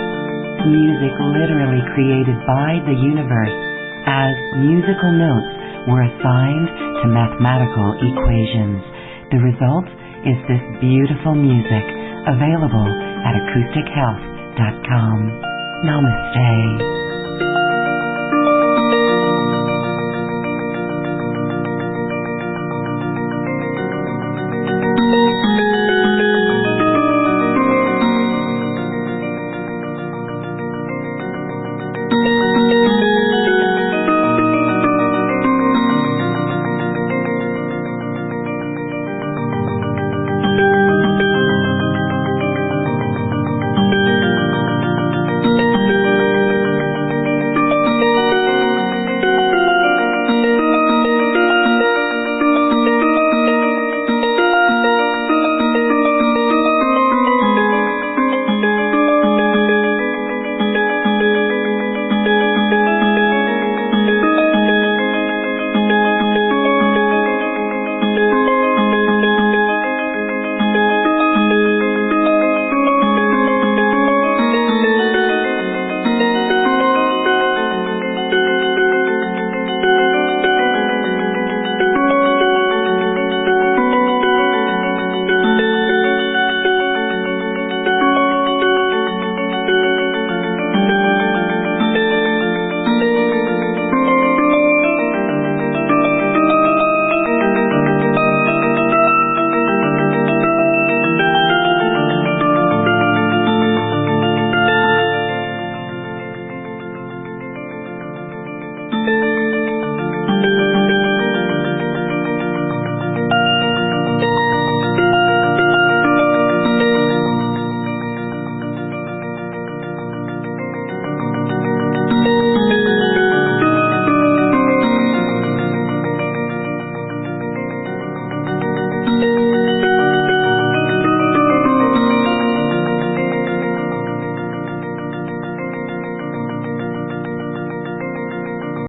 Music literally created by the universe, as musical notes were assigned to mathematical equations. The result is this beautiful music, available at acoustichealth.com. Namaste.